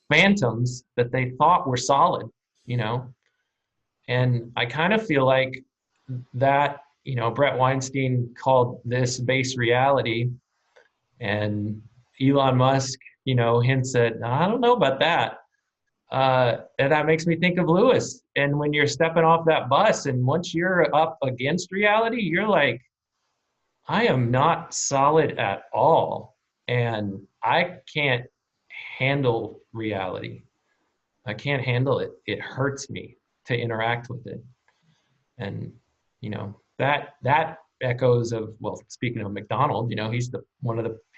phantoms that they thought were solid, And I kind of feel like that, Brett Weinstein called this base reality, and Elon Musk, hints at, I don't know about that. And that makes me think of Lewis. And when you're stepping off that bus, and once you're up against reality, you're like, I am not solid at all. And I can't handle reality. I can't handle it. It hurts me to interact with it. And, that echoes of, well, speaking of McDonald, he's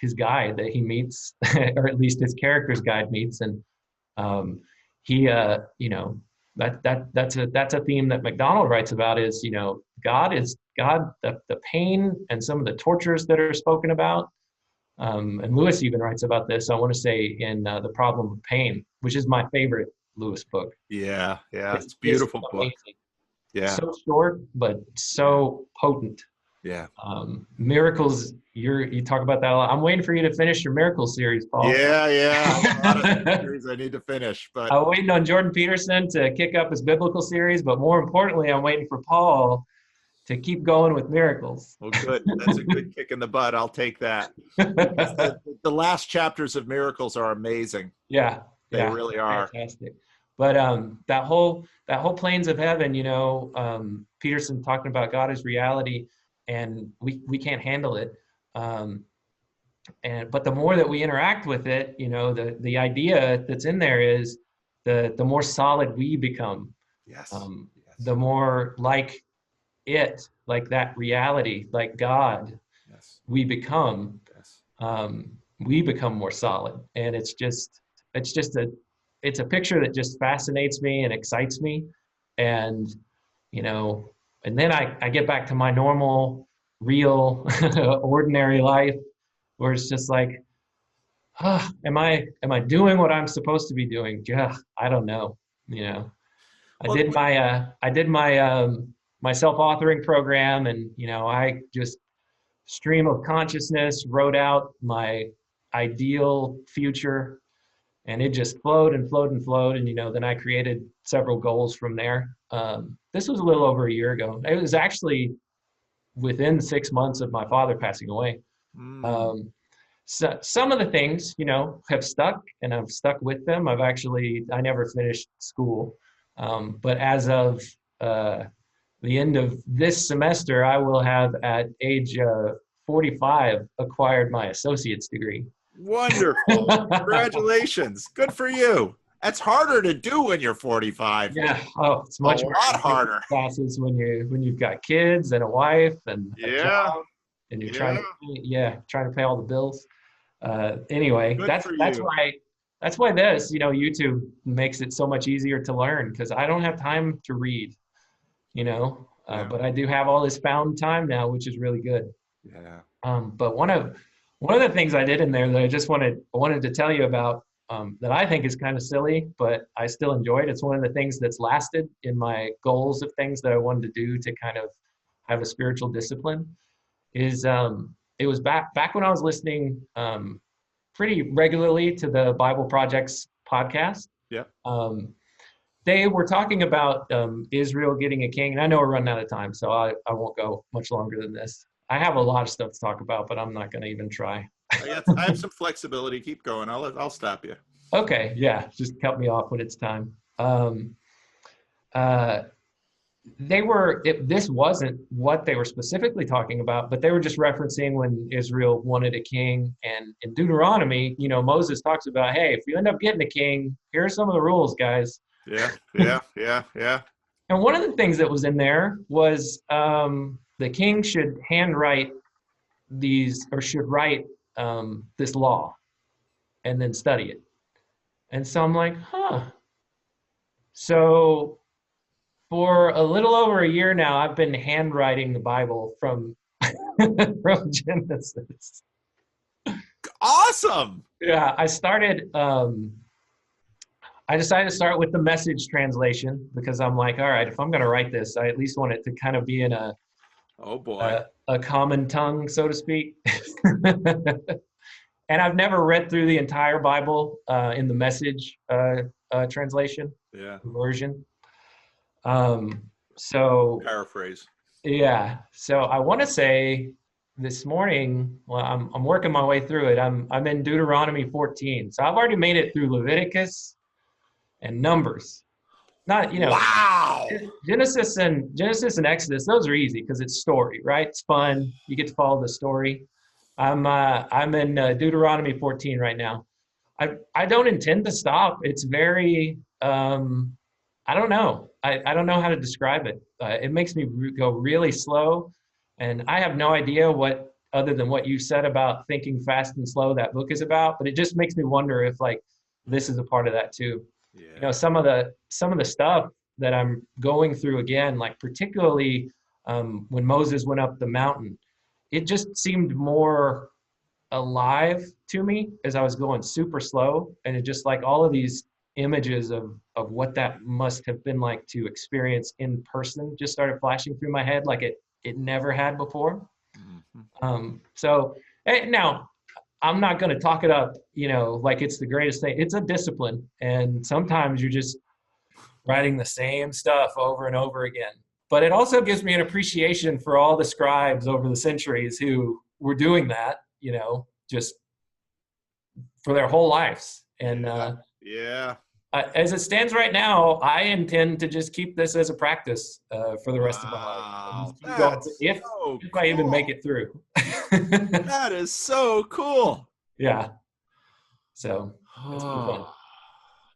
his guide that he meets, or at least his character's guide meets. And he, that's a theme that McDonald writes about is, God is God, the pain and some of the tortures that are spoken about. And Lewis even writes about this, I want to say, in The Problem of Pain, which is my favorite Lewis book.
Yeah. It's a beautiful book. Yeah.
So short, but so potent.
Yeah.
Miracles, you talk about that a lot. I'm waiting for you to finish your miracle series, Paul.
Yeah. A lot of series I need to finish, but
I'm waiting on Jordan Peterson to kick up his biblical series, but more importantly, I'm waiting for Paul to keep going with miracles.
Well, good. That's a good kick in the butt. I'll take that. The last chapters of Miracles are amazing.
Yeah.
They really are.
Fantastic. But that whole plains of heaven, Peterson talking about God as reality, and we can't handle it. But the more that we interact with it, the idea that's in there is the more solid we become.
Yes.
The more like that reality, like God, we become. Yes. We become more solid, and it's a picture that just fascinates me and excites me. And, and then I get back to my normal, real, ordinary life where it's just like, am I doing what I'm supposed to be doing? Yeah, I don't know. I did my self-authoring program, and, I just stream of consciousness wrote out my ideal future. And it just flowed and flowed and flowed. And, then I created several goals from there. This was a little over a year ago. It was actually within 6 months of my father passing away. So some of the things, have stuck, and I've stuck with them. I never finished school. But as of the end of this semester, I will have, at age 45, acquired my associate's degree.
Wonderful. Congratulations. Good for you. That's harder to do when you're 45.
Yeah. Oh, it's much
a lot harder.
Classes when you've got kids and a wife and a job, and you're trying to pay all the bills. Anyway, that's why this, YouTube makes it so much easier to learn, because I don't have time to read, but I do have all this found time now, which is really good.
Yeah.
But one of the things I did in there that I wanted to tell you about, that I think is kind of silly, but I still enjoyed. It's one of the things that's lasted in my goals of things that I wanted to do to kind of have a spiritual discipline. Is it was back when I was listening pretty regularly to the Bible Project's podcast.
Yeah.
They were talking about Israel getting a king, and I know we're running out of time, so I won't go much longer than this. I have a lot of stuff to talk about, but I'm not going to even try.
I have some flexibility. Keep going. I'll stop you.
Okay. Yeah. Just cut me off when it's time. This wasn't what they were specifically talking about, but they were just referencing when Israel wanted a king. And in Deuteronomy, Moses talks about, hey, if you end up getting a king, here are some of the rules, guys.
Yeah.
And one of the things that was in there was the king should handwrite write this law and then study it. And so I'm like, So for a little over a year now, I've been handwriting the Bible from Genesis.
Awesome.
Yeah, I decided to start with the Message translation, because I'm like, all right, if I'm going to write this, I at least want it to kind of be in a common tongue, so to speak. And I've never read through the entire Bible in the Message translation version. So
paraphrase.
Yeah. So I want to say this morning, well, I'm working my way through it. I'm in Deuteronomy 14. So I've already made it through Leviticus and Numbers. Not,
wow.
Genesis and Exodus, those are easy because it's story, right? It's fun. You get to follow the story. I'm in Deuteronomy 14 right now. I don't intend to stop. It's very, I don't know. I don't know how to describe it. It makes me go really slow, and I have no idea what, other than what you said about thinking fast and slow, that book is about. But it just makes me wonder if this is a part of that too. Yeah. Some of the stuff that I'm going through again, particularly when Moses went up the mountain, it just seemed more alive to me as I was going super slow, and it just all of these images of what that must have been like to experience in person just started flashing through my head like it never had before. Mm-hmm. So now I'm not going to talk it up, like it's the greatest thing. It's a discipline, and sometimes you're just writing the same stuff over and over again. But it also gives me an appreciation for all the scribes over the centuries who were doing that, just for their whole lives. And as it stands right now, I intend to just keep this as a practice for the rest of my life. If I even make it through.
That is so cool.
Yeah. So it's been fun.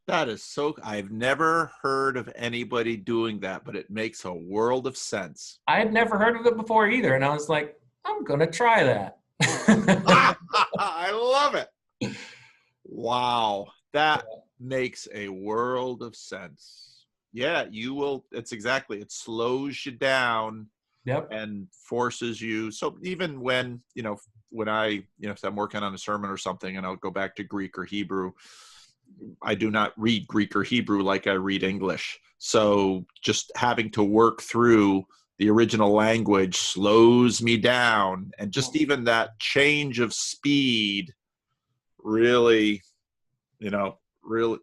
That is so. I've never heard of anybody doing that, but it makes a world of sense.
I had never heard of it before either, and I was like, I'm gonna try that.
I love it. Wow, that makes a world of sense. Yeah, you will. It's exactly. It slows you down.
Yep.
And forces you. So even when I if I'm working on a sermon or something, and I'll go back to Greek or Hebrew, I do not read Greek or Hebrew like I read English. So just having to work through the original language slows me down. And just even that change of speed really, really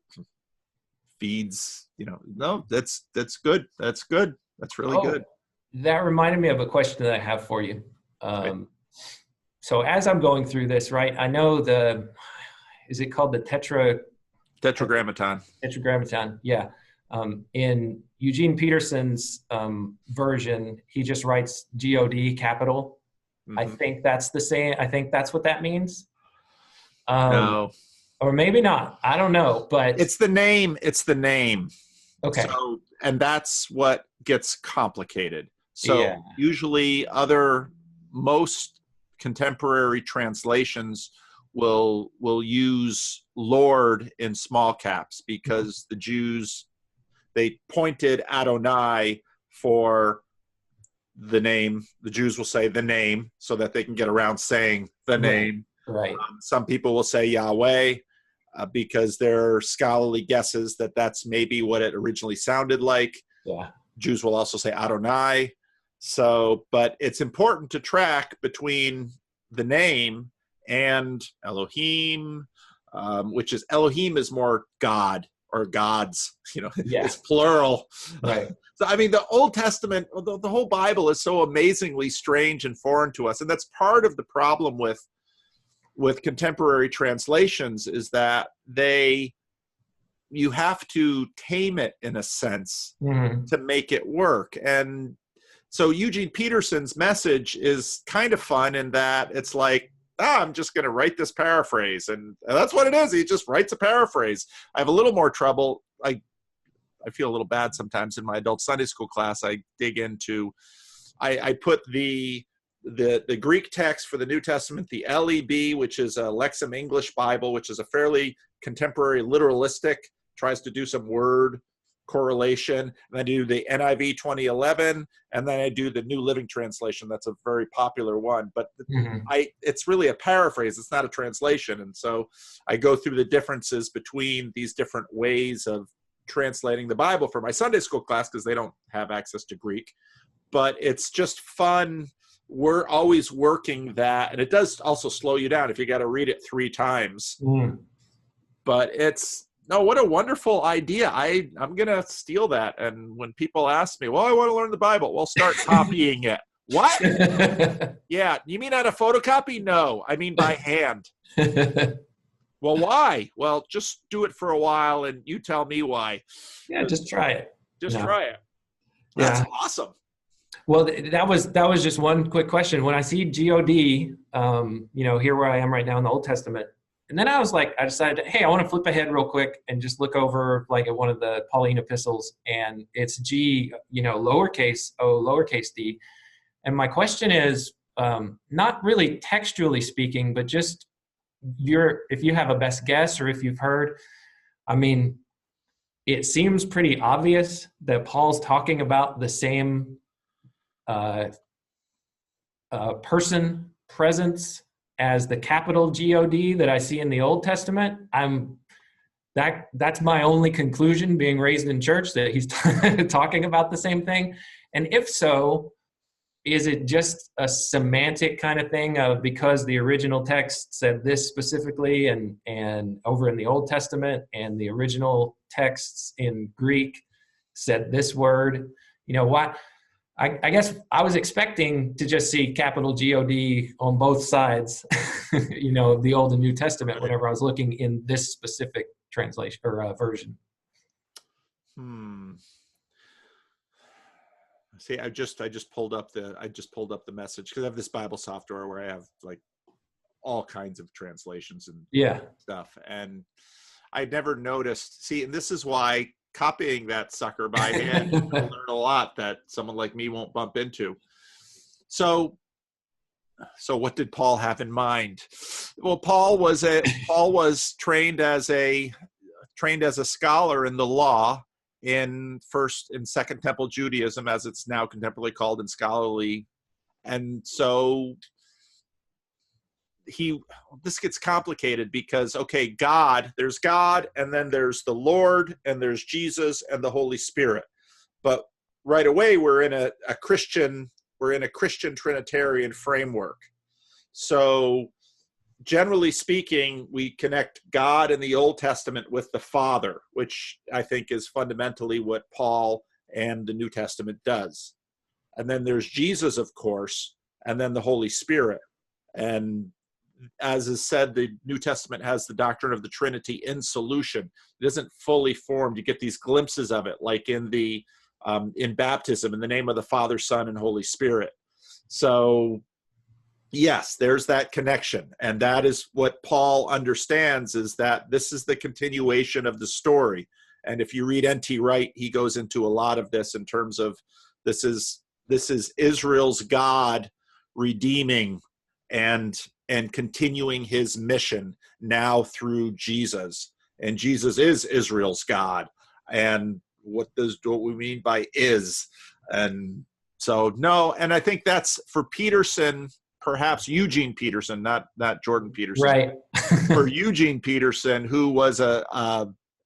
feeds, no, that's good. That's good. That's really good.
that reminded me of a question that I have for you. So as I'm going through this, right, I know is it called the
Tetragrammaton.
Tetragrammaton? Yeah. In Eugene Peterson's version, he just writes God capital. Mm-hmm. I think that's the same. I think that's what that means.
No.
Or maybe not. I don't know, but
it's the name. It's the name.
Okay.
So, and that's what gets complicated. So usually most contemporary translations will use Lord in small caps because the Jews, they pointed Adonai for the name. The Jews will say the name so that they can get around saying the name.
Right.
Some people will say Yahweh because there are scholarly guesses that that's maybe what it originally sounded like.
Yeah.
Jews will also say Adonai. So, but it's important to track between the name and Elohim, which is Elohim is more God or gods, it's plural.
Right.
So, I mean, the Old Testament, the whole Bible is so amazingly strange and foreign to us. And that's part of the problem with contemporary translations is that you have to tame it in a sense to make it work. And so Eugene Peterson's message is kind of fun in that it's like, I'm just going to write this paraphrase. And that's what it is. He just writes a paraphrase. I have a little more trouble. I feel a little bad sometimes in my adult Sunday school class. I dig into, I put the Greek text for the New Testament, the LEB, which is a Lexham English Bible, which is a fairly contemporary literalistic, tries to do some word correlation. And then I do the NIV 2011, and then I do the New Living Translation. That's a very popular one, but it's really a paraphrase. It's not a translation. And so I go through the differences between these different ways of translating the Bible for my Sunday school class because they don't have access to Greek. But it's just fun. We're always working that, and it does also slow you down if you got to read it 3 times. But what a wonderful idea. I'm going to steal that. And when people ask me, well, I want to learn the Bible, well, start copying it. What? Yeah. You mean on a photocopy? No, I mean by hand. Well, why? Well, just do it for a while and you tell me why.
Yeah, just try it.
Try it. That's awesome.
Well, that was just one quick question. When I see God, here where I am right now in the Old Testament, and then I decided, hey, I want to flip ahead real quick and just look over like at one of the Pauline epistles, and it's G, lowercase o, lowercase d. And my question is, not really textually speaking, but just if you have a best guess or if you've heard, I mean, it seems pretty obvious that Paul's talking about the same person presence as the capital God that I see in the Old Testament. That's my only conclusion, being raised in church, that he's talking about the same thing. And if so, is it just a semantic kind of thing of because the original text said this specifically and over in the Old Testament and the original texts in Greek said this word? What? I guess I was expecting to just see capital God on both sides, the Old and New Testament, whenever I was looking in this specific translation or version.
See, I just pulled up the message because I have this Bible software where I have like all kinds of translations and stuff, and I never noticed. See, and this is why copying that sucker by hand, you'll learn a lot that someone like me won't bump into. So what did Paul have in mind? Well, Paul was trained as a scholar in the law in First and Second Temple Judaism, as it's now contemporarily called in scholarly. And so this gets complicated because, okay, there's God, and then there's the Lord, and there's Jesus and the Holy Spirit. But right away, we're in a Christian Trinitarian framework. So generally speaking, we connect God in the Old Testament with the Father, which I think is fundamentally what Paul and the New Testament does. and then there's Jesus, of course, and then the Holy Spirit. And as is said, the New Testament has the doctrine of the Trinity in solution. It isn't fully formed. You get these glimpses of it, like in baptism, in the name of the Father, Son, and Holy Spirit. So yes, there's that connection. And that is what Paul understands, is that this is the continuation of the story. And if you read N.T. Wright, he goes into a lot of this in terms of this is Israel's God redeeming and continuing his mission now through Jesus. And Jesus is Israel's God. And what we mean by is. And so, no, and I think that's for Peterson, perhaps Eugene Peterson, not Jordan Peterson.
Right.
For Eugene Peterson, who was an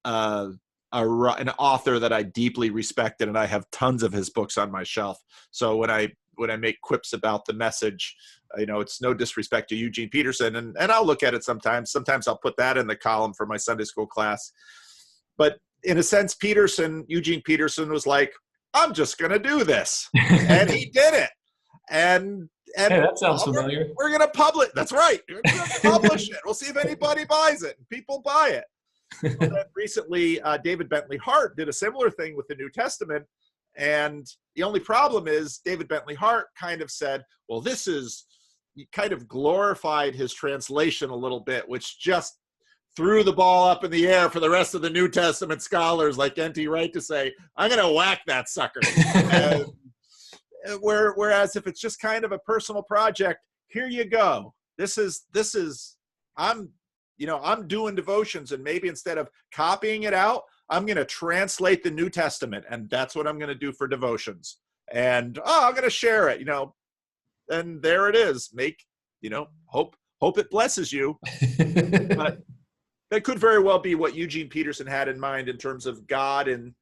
author that I deeply respected, and I have tons of his books on my shelf. So when I make quips about the message, it's no disrespect to Eugene Peterson, and I'll look at it sometimes. Sometimes I'll put that in the column for my Sunday school class. But in a sense, Eugene Peterson was like, I'm just going to do this. And he did it. And
hey, that sounds familiar.
We're going to publish. That's right. We're going to publish it. We'll see if anybody buys it. And people buy it. So then recently, David Bentley Hart did a similar thing with the New Testament. And the only problem is David Bentley Hart kind of said, well, he kind of glorified his translation a little bit, which just threw the ball up in the air for the rest of the New Testament scholars like N.T. Wright to say, I'm going to whack that sucker. And, whereas if it's just kind of a personal project, here you go. I'm doing devotions, and maybe instead of copying it out, I'm going to translate the New Testament, and that's what I'm going to do for devotions. And I'm going to share it, and there it is. Hope it blesses you. But that could very well be what Eugene Peterson had in mind in terms of God in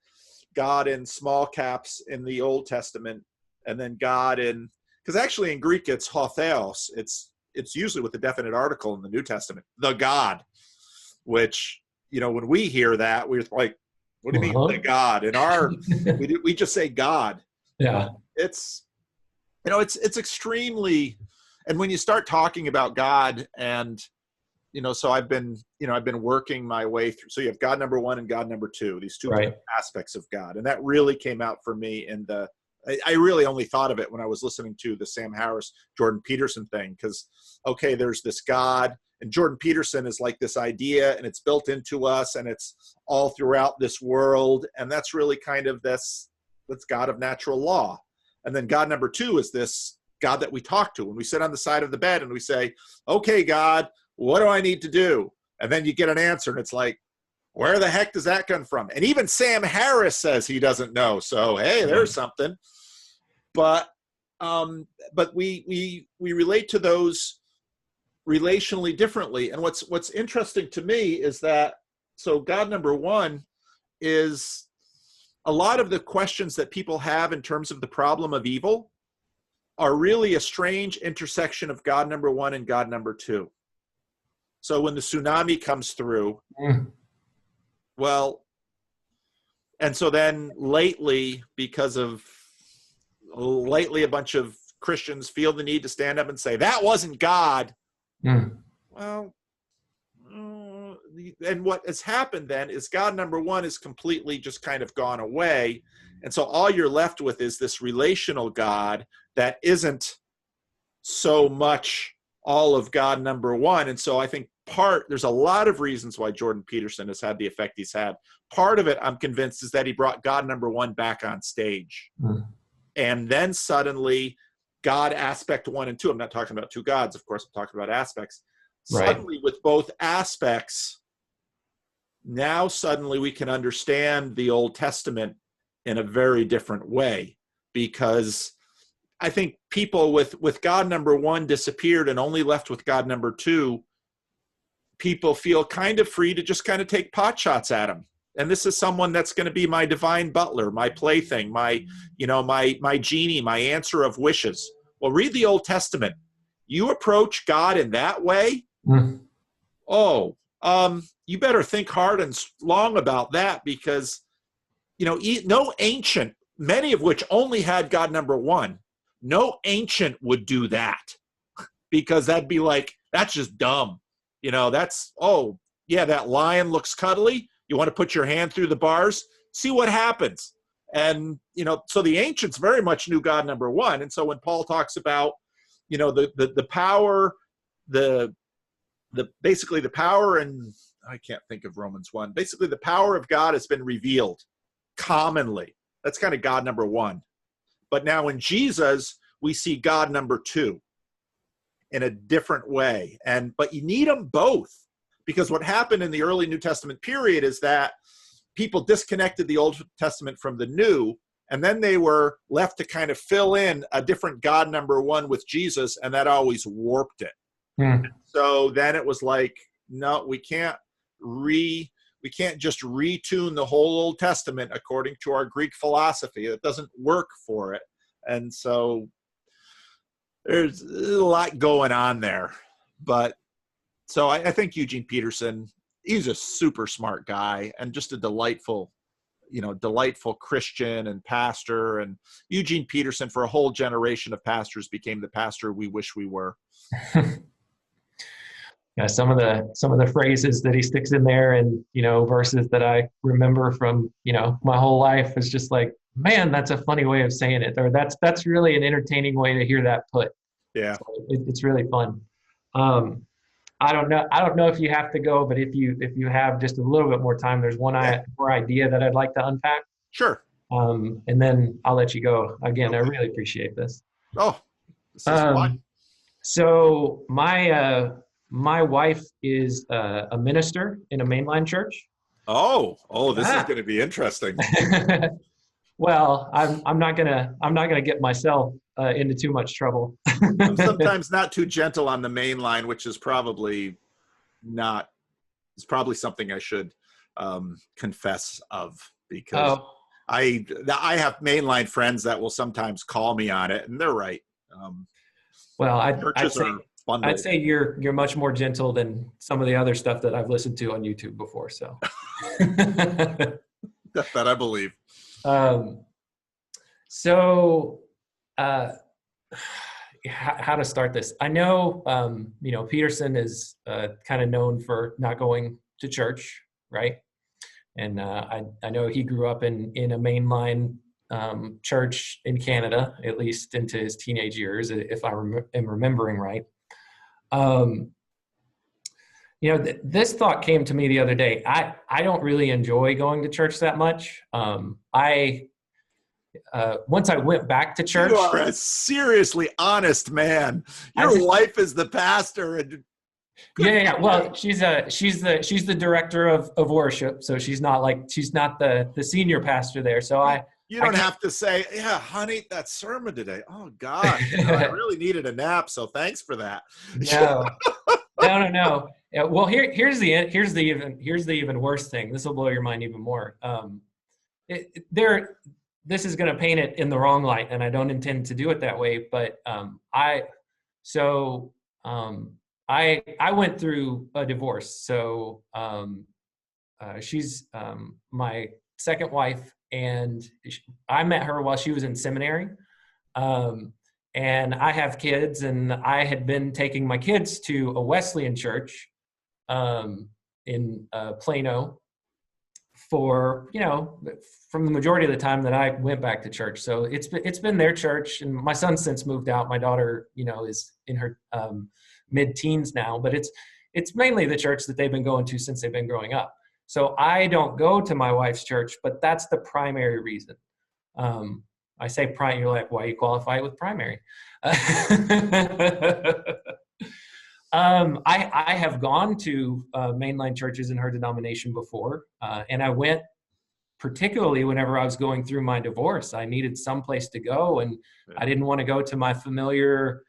small caps in the Old Testament, and then God because actually in Greek it's ho theos. It's usually with a definite article in the New Testament, the God, which, when we hear that, we're like, what do you mean the God? In our, we just say God.
Yeah.
It's extremely, and when you start talking about God and, so I've been working my way through. So you have God number one and God number two, these two
right.
aspects of God. And that really came out for me I really only thought of it when I was listening to the Sam Harris, Jordan Peterson thing, because, okay, there's this God, and Jordan Peterson is like this idea, and it's built into us, and it's all throughout this world, and that's really kind of that's God of natural law. And then God number two is this God that we talk to when we sit on the side of the bed and we say, okay, God, what do I need to do? And then you get an answer, and it's like, where the heck does that come from? And even Sam Harris says he doesn't know. So, hey, there's something. But we relate to those relationally differently. And what's interesting to me is that, so God number one is a lot of the questions that people have in terms of the problem of evil are really a strange intersection of God number one and God number two. So when the tsunami comes through, and so then lately a bunch of Christians feel the need to stand up and say, that wasn't God. Well, and what has happened then is God number one is completely just kind of gone away. And so all you're left with is this relational God that isn't so much all of God number one. And so I think there's a lot of reasons why Jordan Peterson has had the effect he's had. Part of it, I'm convinced, is that he brought God number one back on stage. And then suddenly God aspect one and two, I'm not talking about two gods, of course, I'm talking about aspects. Right. Suddenly with both aspects, now suddenly we can understand the Old Testament in a very different way, because I think people with God number one disappeared and only left with God number two, people feel kind of free to just kind of take pot shots at him. And this is someone that's going to be my divine butler, my plaything, my genie, my answer of wishes. Well, read the Old Testament. You approach God in that way. You better think hard and long about that, because, no ancient many of which only had God number one. No ancient would do that, because that'd be like, that's just dumb. That's, oh, yeah, that lion looks cuddly. You want to put your hand through the bars, see what happens. And, so the ancients very much knew God number one. And so when Paul talks about, the power, basically the power, and I can't think of Romans 1, basically the power of God has been revealed commonly. That's kind of God number one. But now in Jesus, we see God number two in a different way. But you need them both, because what happened in the early New Testament period is that people disconnected the Old Testament from the New, and then they were left to kind of fill in a different God number one with Jesus, and that always warped it. So then it was like, no, we can't just retune the whole Old Testament according to our Greek philosophy. It doesn't work for it. And so there's a lot going on there. But so I think Eugene Peterson, he's a super smart guy and just a delightful Christian and pastor. And Eugene Peterson, for a whole generation of pastors, became the pastor we wish we were.
Yeah, some of the phrases that he sticks in there, and verses that I remember from my whole life, is just like, man, that's a funny way of saying it, or that's really an entertaining way to hear that put.
Yeah,
so it's really fun. I don't know if you have to go, but if you have just a little bit more time, there's one more idea that I'd like to unpack.
Sure.
And then I'll let you go. Again, okay. I really appreciate this.
Oh, this is fun.
So my wife is a minister in a mainline church.
Oh, this is going to be interesting.
Well, I'm not gonna get myself into too much trouble.
I'm sometimes not too gentle on the mainline, which is probably something I should confess of, because I have mainline friends that will sometimes call me on it, and they're right.
Well, I'd say you're much more gentle than some of the other stuff that I've listened to on YouTube before. So
that I believe.
How to start this? I know, Peterson is kind of known for not going to church, right? And I know he grew up in a mainline church in Canada, at least into his teenage years, if I am remembering right. This thought came to me the other day. I don't really enjoy going to church that much. Once I went back to church.
You are a seriously honest man. Your wife is the pastor.
Yeah. Well, she's the director of worship, so she's not the senior pastor there. So
you don't have to say, yeah, honey, that sermon today. Oh God, I really needed a nap. So thanks for that.
No. Well, here's the even worse thing. This will blow your mind even more. This is going to paint it in the wrong light, and I don't intend to do it that way. But I went through a divorce. So she's my second wife, and I met her while she was in seminary. And I have kids, and I had been taking my kids to a Wesleyan church in Plano for, from the majority of the time that I went back to church. So it's been their church, and my son's since moved out. My daughter, is in her mid-teens now, but it's mainly the church that they've been going to since they've been growing up. So I don't go to my wife's church, but that's the primary reason. I say primary, you're like, why you qualify it with primary? I have gone to mainline churches in her denomination before, and I went particularly whenever I was going through my divorce. I needed some place to go, and I didn't want to go to my familiar,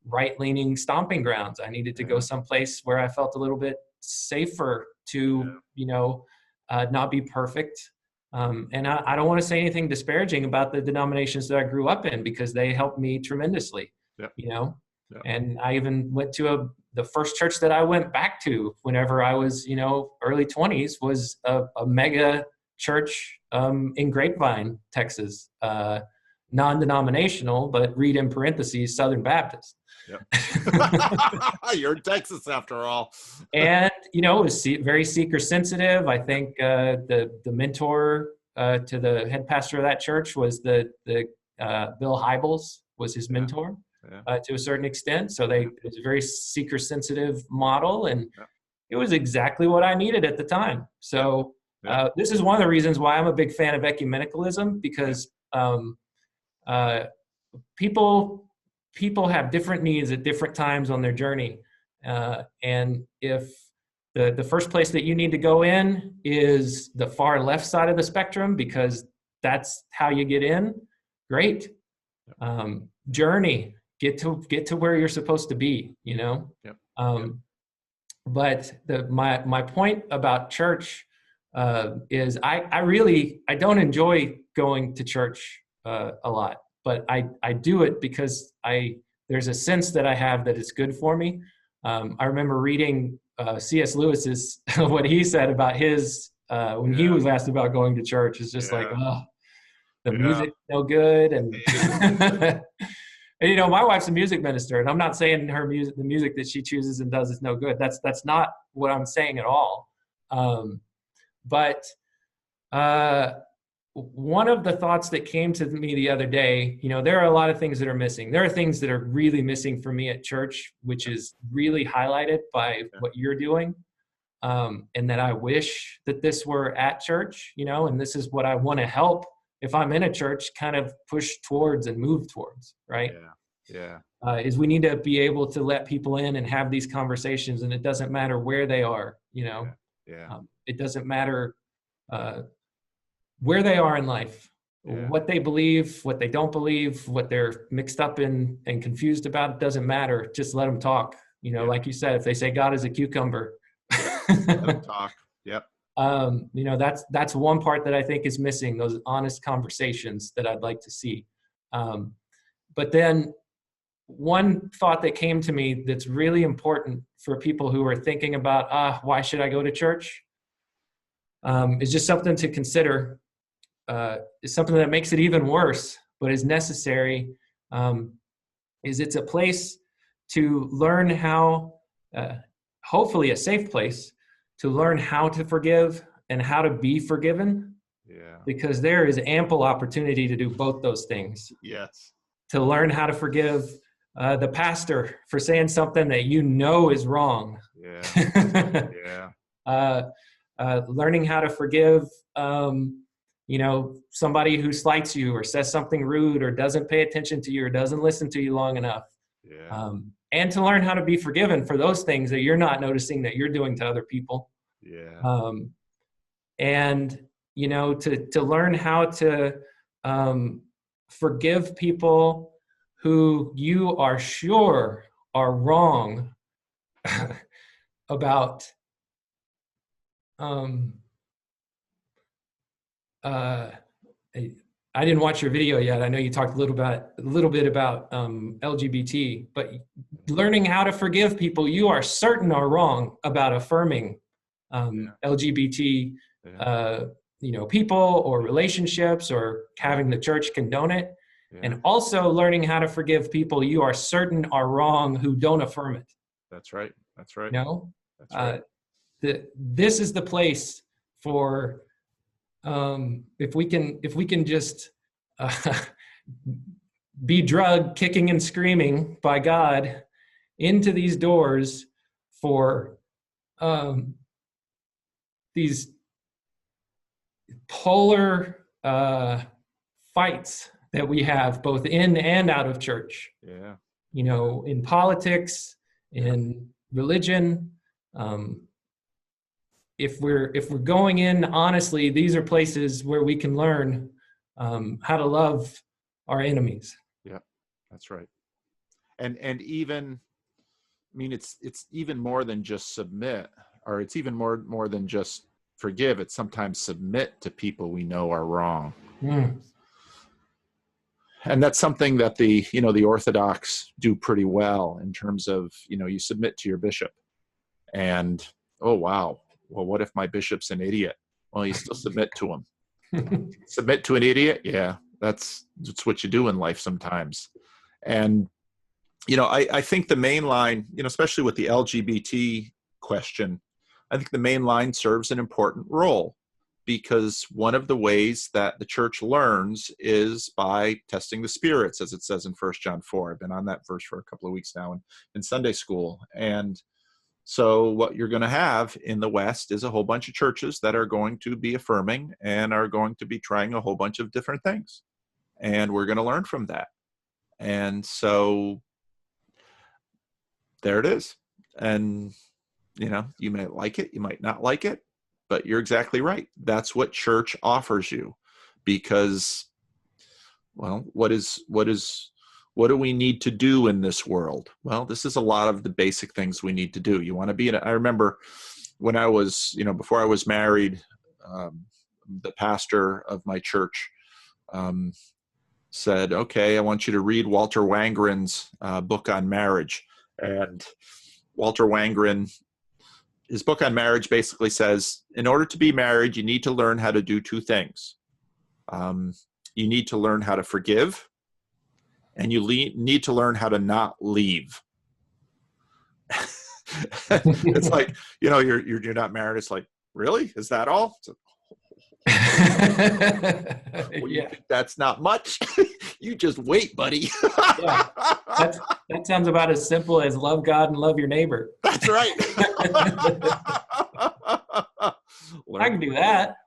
right-leaning stomping grounds. I needed to go someplace where I felt a little bit safer to, not be perfect. And I don't want to say anything disparaging about the denominations that I grew up in, because they helped me tremendously, And I even went to the first church that I went back to whenever I was, early 20s was a mega church in Grapevine, Texas, non-denominational, but read in parentheses, Southern Baptist.
Yep. You're in Texas after all.
And, it was very seeker sensitive. I think the mentor to the head pastor of that church was the Bill Hybels was his mentor to a certain extent. So it was a very seeker sensitive model, and it was exactly what I needed at the time. So this is one of the reasons why I'm a big fan of ecumenicalism, because people have different needs at different times on their journey. And if the first place that you need to go in is the far left side of the spectrum, because that's how you get in, great. Journey, get to where you're supposed to be, But my point about church is I don't enjoy going to church a lot, but I do it because there's a sense that I have that it's good for me. I remember reading C.S. Lewis's what he said about his when he was asked about going to church. It's just like, oh, the music's no good, and and my wife's a music minister, and I'm not saying the music that she chooses and does is no good. That's not what I'm saying at all. But one of the thoughts that came to me the other day, there are a lot of things that are missing. There are things that are really missing for me at church, which is really highlighted by what you're doing. And that I wish that this were at church, and this is what I want to help, if I'm in a church, kind of push towards and move towards, right? Is we need to be able to let people in and have these conversations, and it doesn't matter where they are, it doesn't matter where they are in life, what they believe, what they don't believe, what they're mixed up in and confused about, it doesn't matter. Just let them talk. Like you said, if they say God is a cucumber,
let them talk. Yep.
That's one part that I think is missing, those honest conversations that I'd like to see. But then one thought that came to me that's really important for people who are thinking about, why should I go to church? Is just something to consider. Is something that makes it even worse, but is necessary. Is it's a place to learn how, hopefully a safe place, to learn how to forgive and how to be forgiven. Because there is ample opportunity to do both those things.
Yes.
To learn how to forgive the pastor for saying something that is wrong. Learning how to forgive, somebody who slights you or says something rude or doesn't pay attention to you or doesn't listen to you long enough. And to learn how to be forgiven for those things that you're not noticing that you're doing to other people. And, to learn how to forgive people who you are sure are wrong about I didn't watch your video yet. I know you talked a little bit about LGBT, but learning how to forgive people you are certain are wrong about affirming LGBT people or relationships or having the church condone it. And also learning how to forgive people you are certain are wrong who don't affirm it.
That's right. That's right.
That's right. This is the place for if we can just be drugged, kicking and screaming by God into these doors for these polar fights that we have both in and out of church. In politics, in religion. If we're going in honestly, these are places where we can learn how to love our enemies.
Yeah, that's right. And even, it's even more than just submit, or it's even more than just forgive. It's sometimes submit to people we know are wrong. And that's something that the Orthodox do pretty well in terms of, you submit to your bishop. And, oh, wow. Well, what if my bishop's an idiot? Well, you still submit to him. Submit to an idiot. Yeah, that's what you do in life sometimes. And, I think the main line, especially with the LGBT question, I think the main line serves an important role, because one of the ways that the church learns is by testing the spirits, as it says in 1 John 4. I've been on that verse for a couple of weeks now in Sunday school. And so what you're going to have in the West is a whole bunch of churches that are going to be affirming and are going to be trying a whole bunch of different things. And we're going to learn from that. And so there it is. And, you might like it, you might not like it, but you're exactly right. That's what church offers you, because, well, what do we need to do in this world? Well, this is a lot of the basic things we need to do. You want to be I remember when I was, before I was married, the pastor of my church said, okay, I want you to read Walter Wangerin's book on marriage. And Walter Wangerin, his book on marriage basically says, in order to be married, you need to learn how to do two things. You need to learn how to forgive, and you need to learn how to not leave. It's like, you're not married. It's like, really? Is that all? Well, you think that's not much? You just wait, buddy.
Yeah. That sounds about as simple as love God and love your neighbor.
That's right.
I can do that.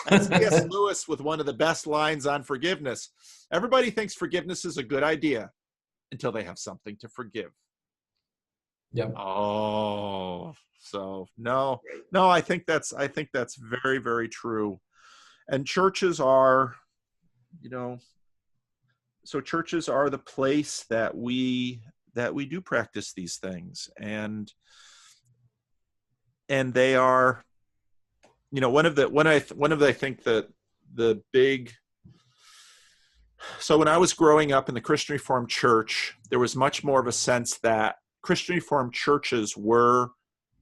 That's C.S. Lewis with one of the best lines on forgiveness. Everybody thinks forgiveness is a good idea until they have something to forgive.
Yep.
Oh, so no, I think that's very, very true. And churches are, so churches are the place that we do practice these things. And they are, I think that the big, so when I was growing up in the Christian Reformed Church, there was much more of a sense that Christian Reformed churches were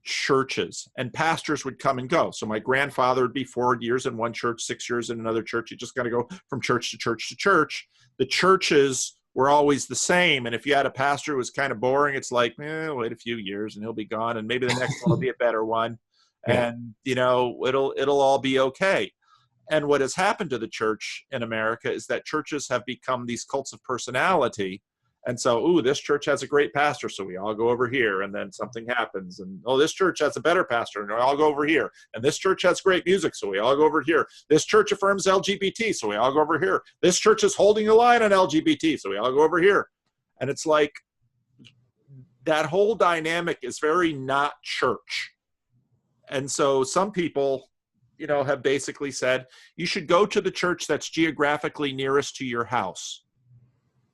churches, and pastors would come and go. So my grandfather would be 4 years in one church, 6 years in another church. You just got to go from church to church to church. The churches were always the same. And if you had a pastor who was kind of boring, it's like, wait a few years and he'll be gone, and maybe the next one will be a better one.
Yeah.
And, it'll all be okay. And what has happened to the church in America is that churches have become these cults of personality. And so, this church has a great pastor, so we all go over here, and then something happens. And, this church has a better pastor, and we all go over here. And this church has great music, so we all go over here. This church affirms LGBT, so we all go over here. This church is holding the line on LGBT, so we all go over here. And it's like, that whole dynamic is very not church. And so some people, have basically said, you should go to the church that's geographically nearest to your house.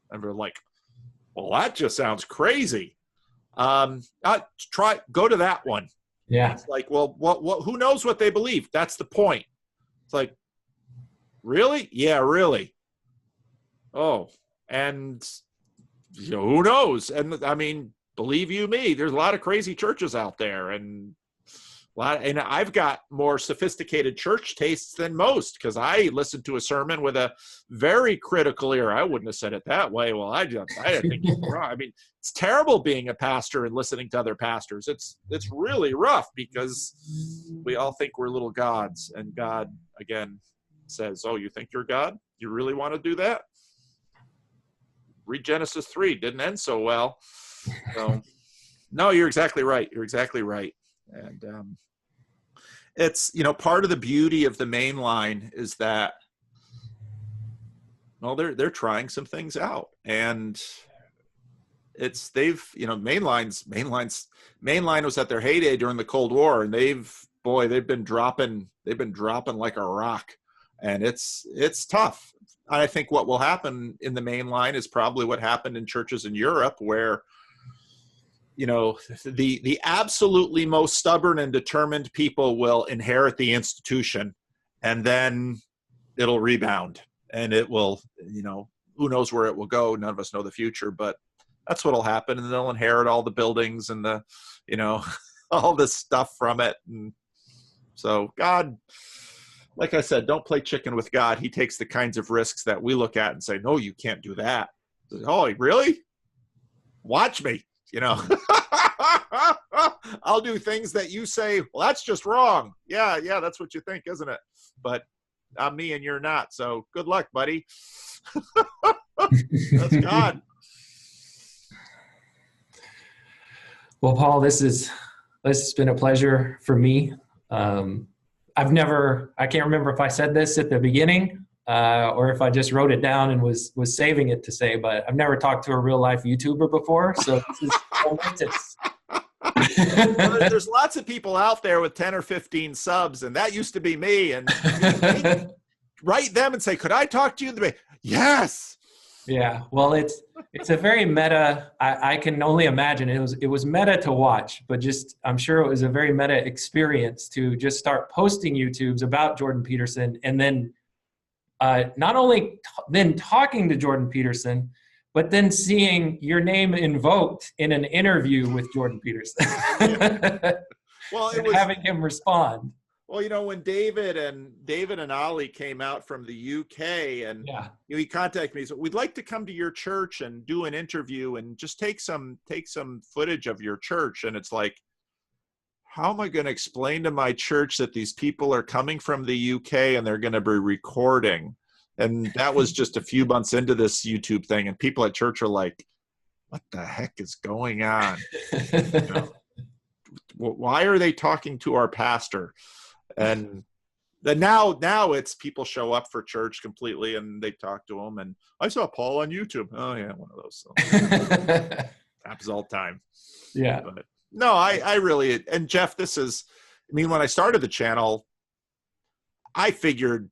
And we're like, well, that just sounds crazy. Go to that one.
Yeah.
It's like, well, what, who knows what they believe? That's the point. It's like, really? Yeah, really. Oh, and who knows? And I mean, believe you me, there's a lot of crazy churches out there, and I've got more sophisticated church tastes than most, because I listened to a sermon with a very critical ear. I wouldn't have said it that way. Well, I think it's wrong. I mean, it's terrible being a pastor and listening to other pastors. It's really rough, because we all think we're little gods, and God again says, "Oh, you think you're God? You really want to do that? Read Genesis 3. Didn't end so well." So, no, you're exactly right. You're exactly right. And it's, part of the beauty of the main line is that, well, they're trying some things out, and mainline was at their heyday during the Cold War, and they've been dropping like a rock, and it's tough. I think what will happen in the main line is probably what happened in churches in Europe, where the absolutely most stubborn and determined people will inherit the institution, and then it'll rebound, and it will, who knows where it will go. None of us know the future, but that's what'll happen. And they'll inherit all the buildings and the, all this stuff from it. And so God, like I said, don't play chicken with God. He takes the kinds of risks that we look at and say, no, you can't do that. Oh, really? Watch me, I'll do things that you say, well, that's just wrong. Yeah, that's what you think, isn't it? But I'm me and you're not. So good luck, buddy. That's God.
Well, Paul, this has been a pleasure for me. I can't remember if I said this at the beginning or if I just wrote it down and was saving it to say, but I've never talked to a real life YouTuber before. So this is momentous.
Well, there's lots of people out there with 10 or 15 subs, and that used to be me. And write them and say, could I talk to you? Yes.
Yeah. Well, it's a very meta. I can only imagine it was meta to watch, but just I'm sure it was a very meta experience to just start posting YouTubes about Jordan Peterson, and then not only then talking to Jordan Peterson, but then seeing your name invoked in an interview with Jordan Peterson.
Well,
and having him respond.
Well, when David and Ollie came out from the UK, and he contacted me, so we'd like to come to your church and do an interview and just take some footage of your church. And it's like, how am I going to explain to my church that these people are coming from the UK and they're going to be recording? And that was just a few months into this YouTube thing, and people at church are like, what the heck is going on? Why are they talking to our pastor? And then now it's people show up for church completely and they talk to him. And I saw Paul on YouTube. Oh yeah, one of those. Happens all the time.
Yeah.
But no, I really, and Jeff, when I started the channel, I figured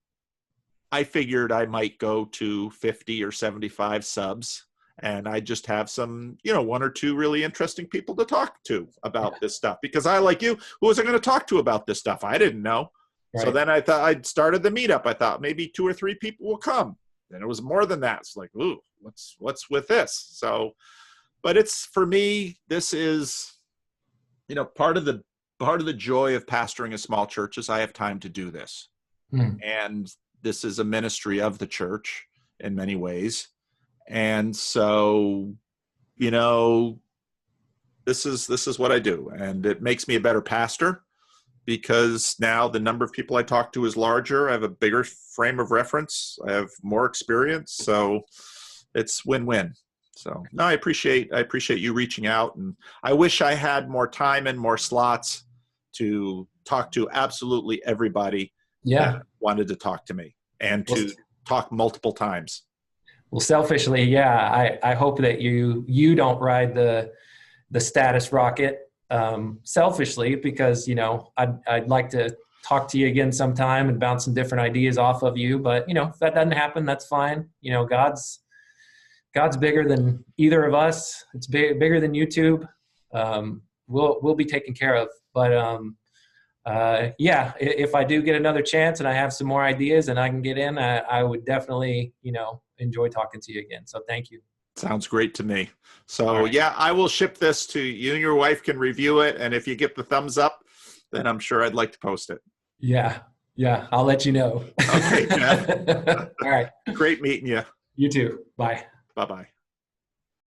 I might go to 50 or 75 subs, and I just have some, one or two really interesting people to talk to about this stuff, because I, like you, who was I going to talk to about this stuff? I didn't know. Right. So then I thought I'd started the meetup. I thought maybe 2 or 3 people will come. And it was more than that. It's like, ooh, what's with this? So, but it's, for me, this is, part of the joy of pastoring a small church is I have time to do this. And this is a ministry of the church in many ways. And so, this is what I do. And it makes me a better pastor, because now the number of people I talk to is larger. I have a bigger frame of reference. I have more experience. So it's win-win. So no, I appreciate you reaching out. And I wish I had more time and more slots to talk to absolutely everybody that wanted to talk to me, and to talk multiple times.
Well, selfishly, I hope that you don't ride the status rocket selfishly, because I'd like to talk to you again sometime and bounce some different ideas off of you. But if that doesn't happen, that's fine. God's bigger than either of us. It's bigger than YouTube. We'll be taken care of. But if I do get another chance and I have some more ideas and I can get in, I would definitely enjoy talking to you again. So thank you.
Sounds great to me. So right. I will ship this to you, and your wife can review it. And if you get the thumbs up, then I'm sure I'd like to post it.
Yeah. I'll let you know.
Okay, Jeff.
All right.
Great meeting you.
You too. Bye.
Bye-bye.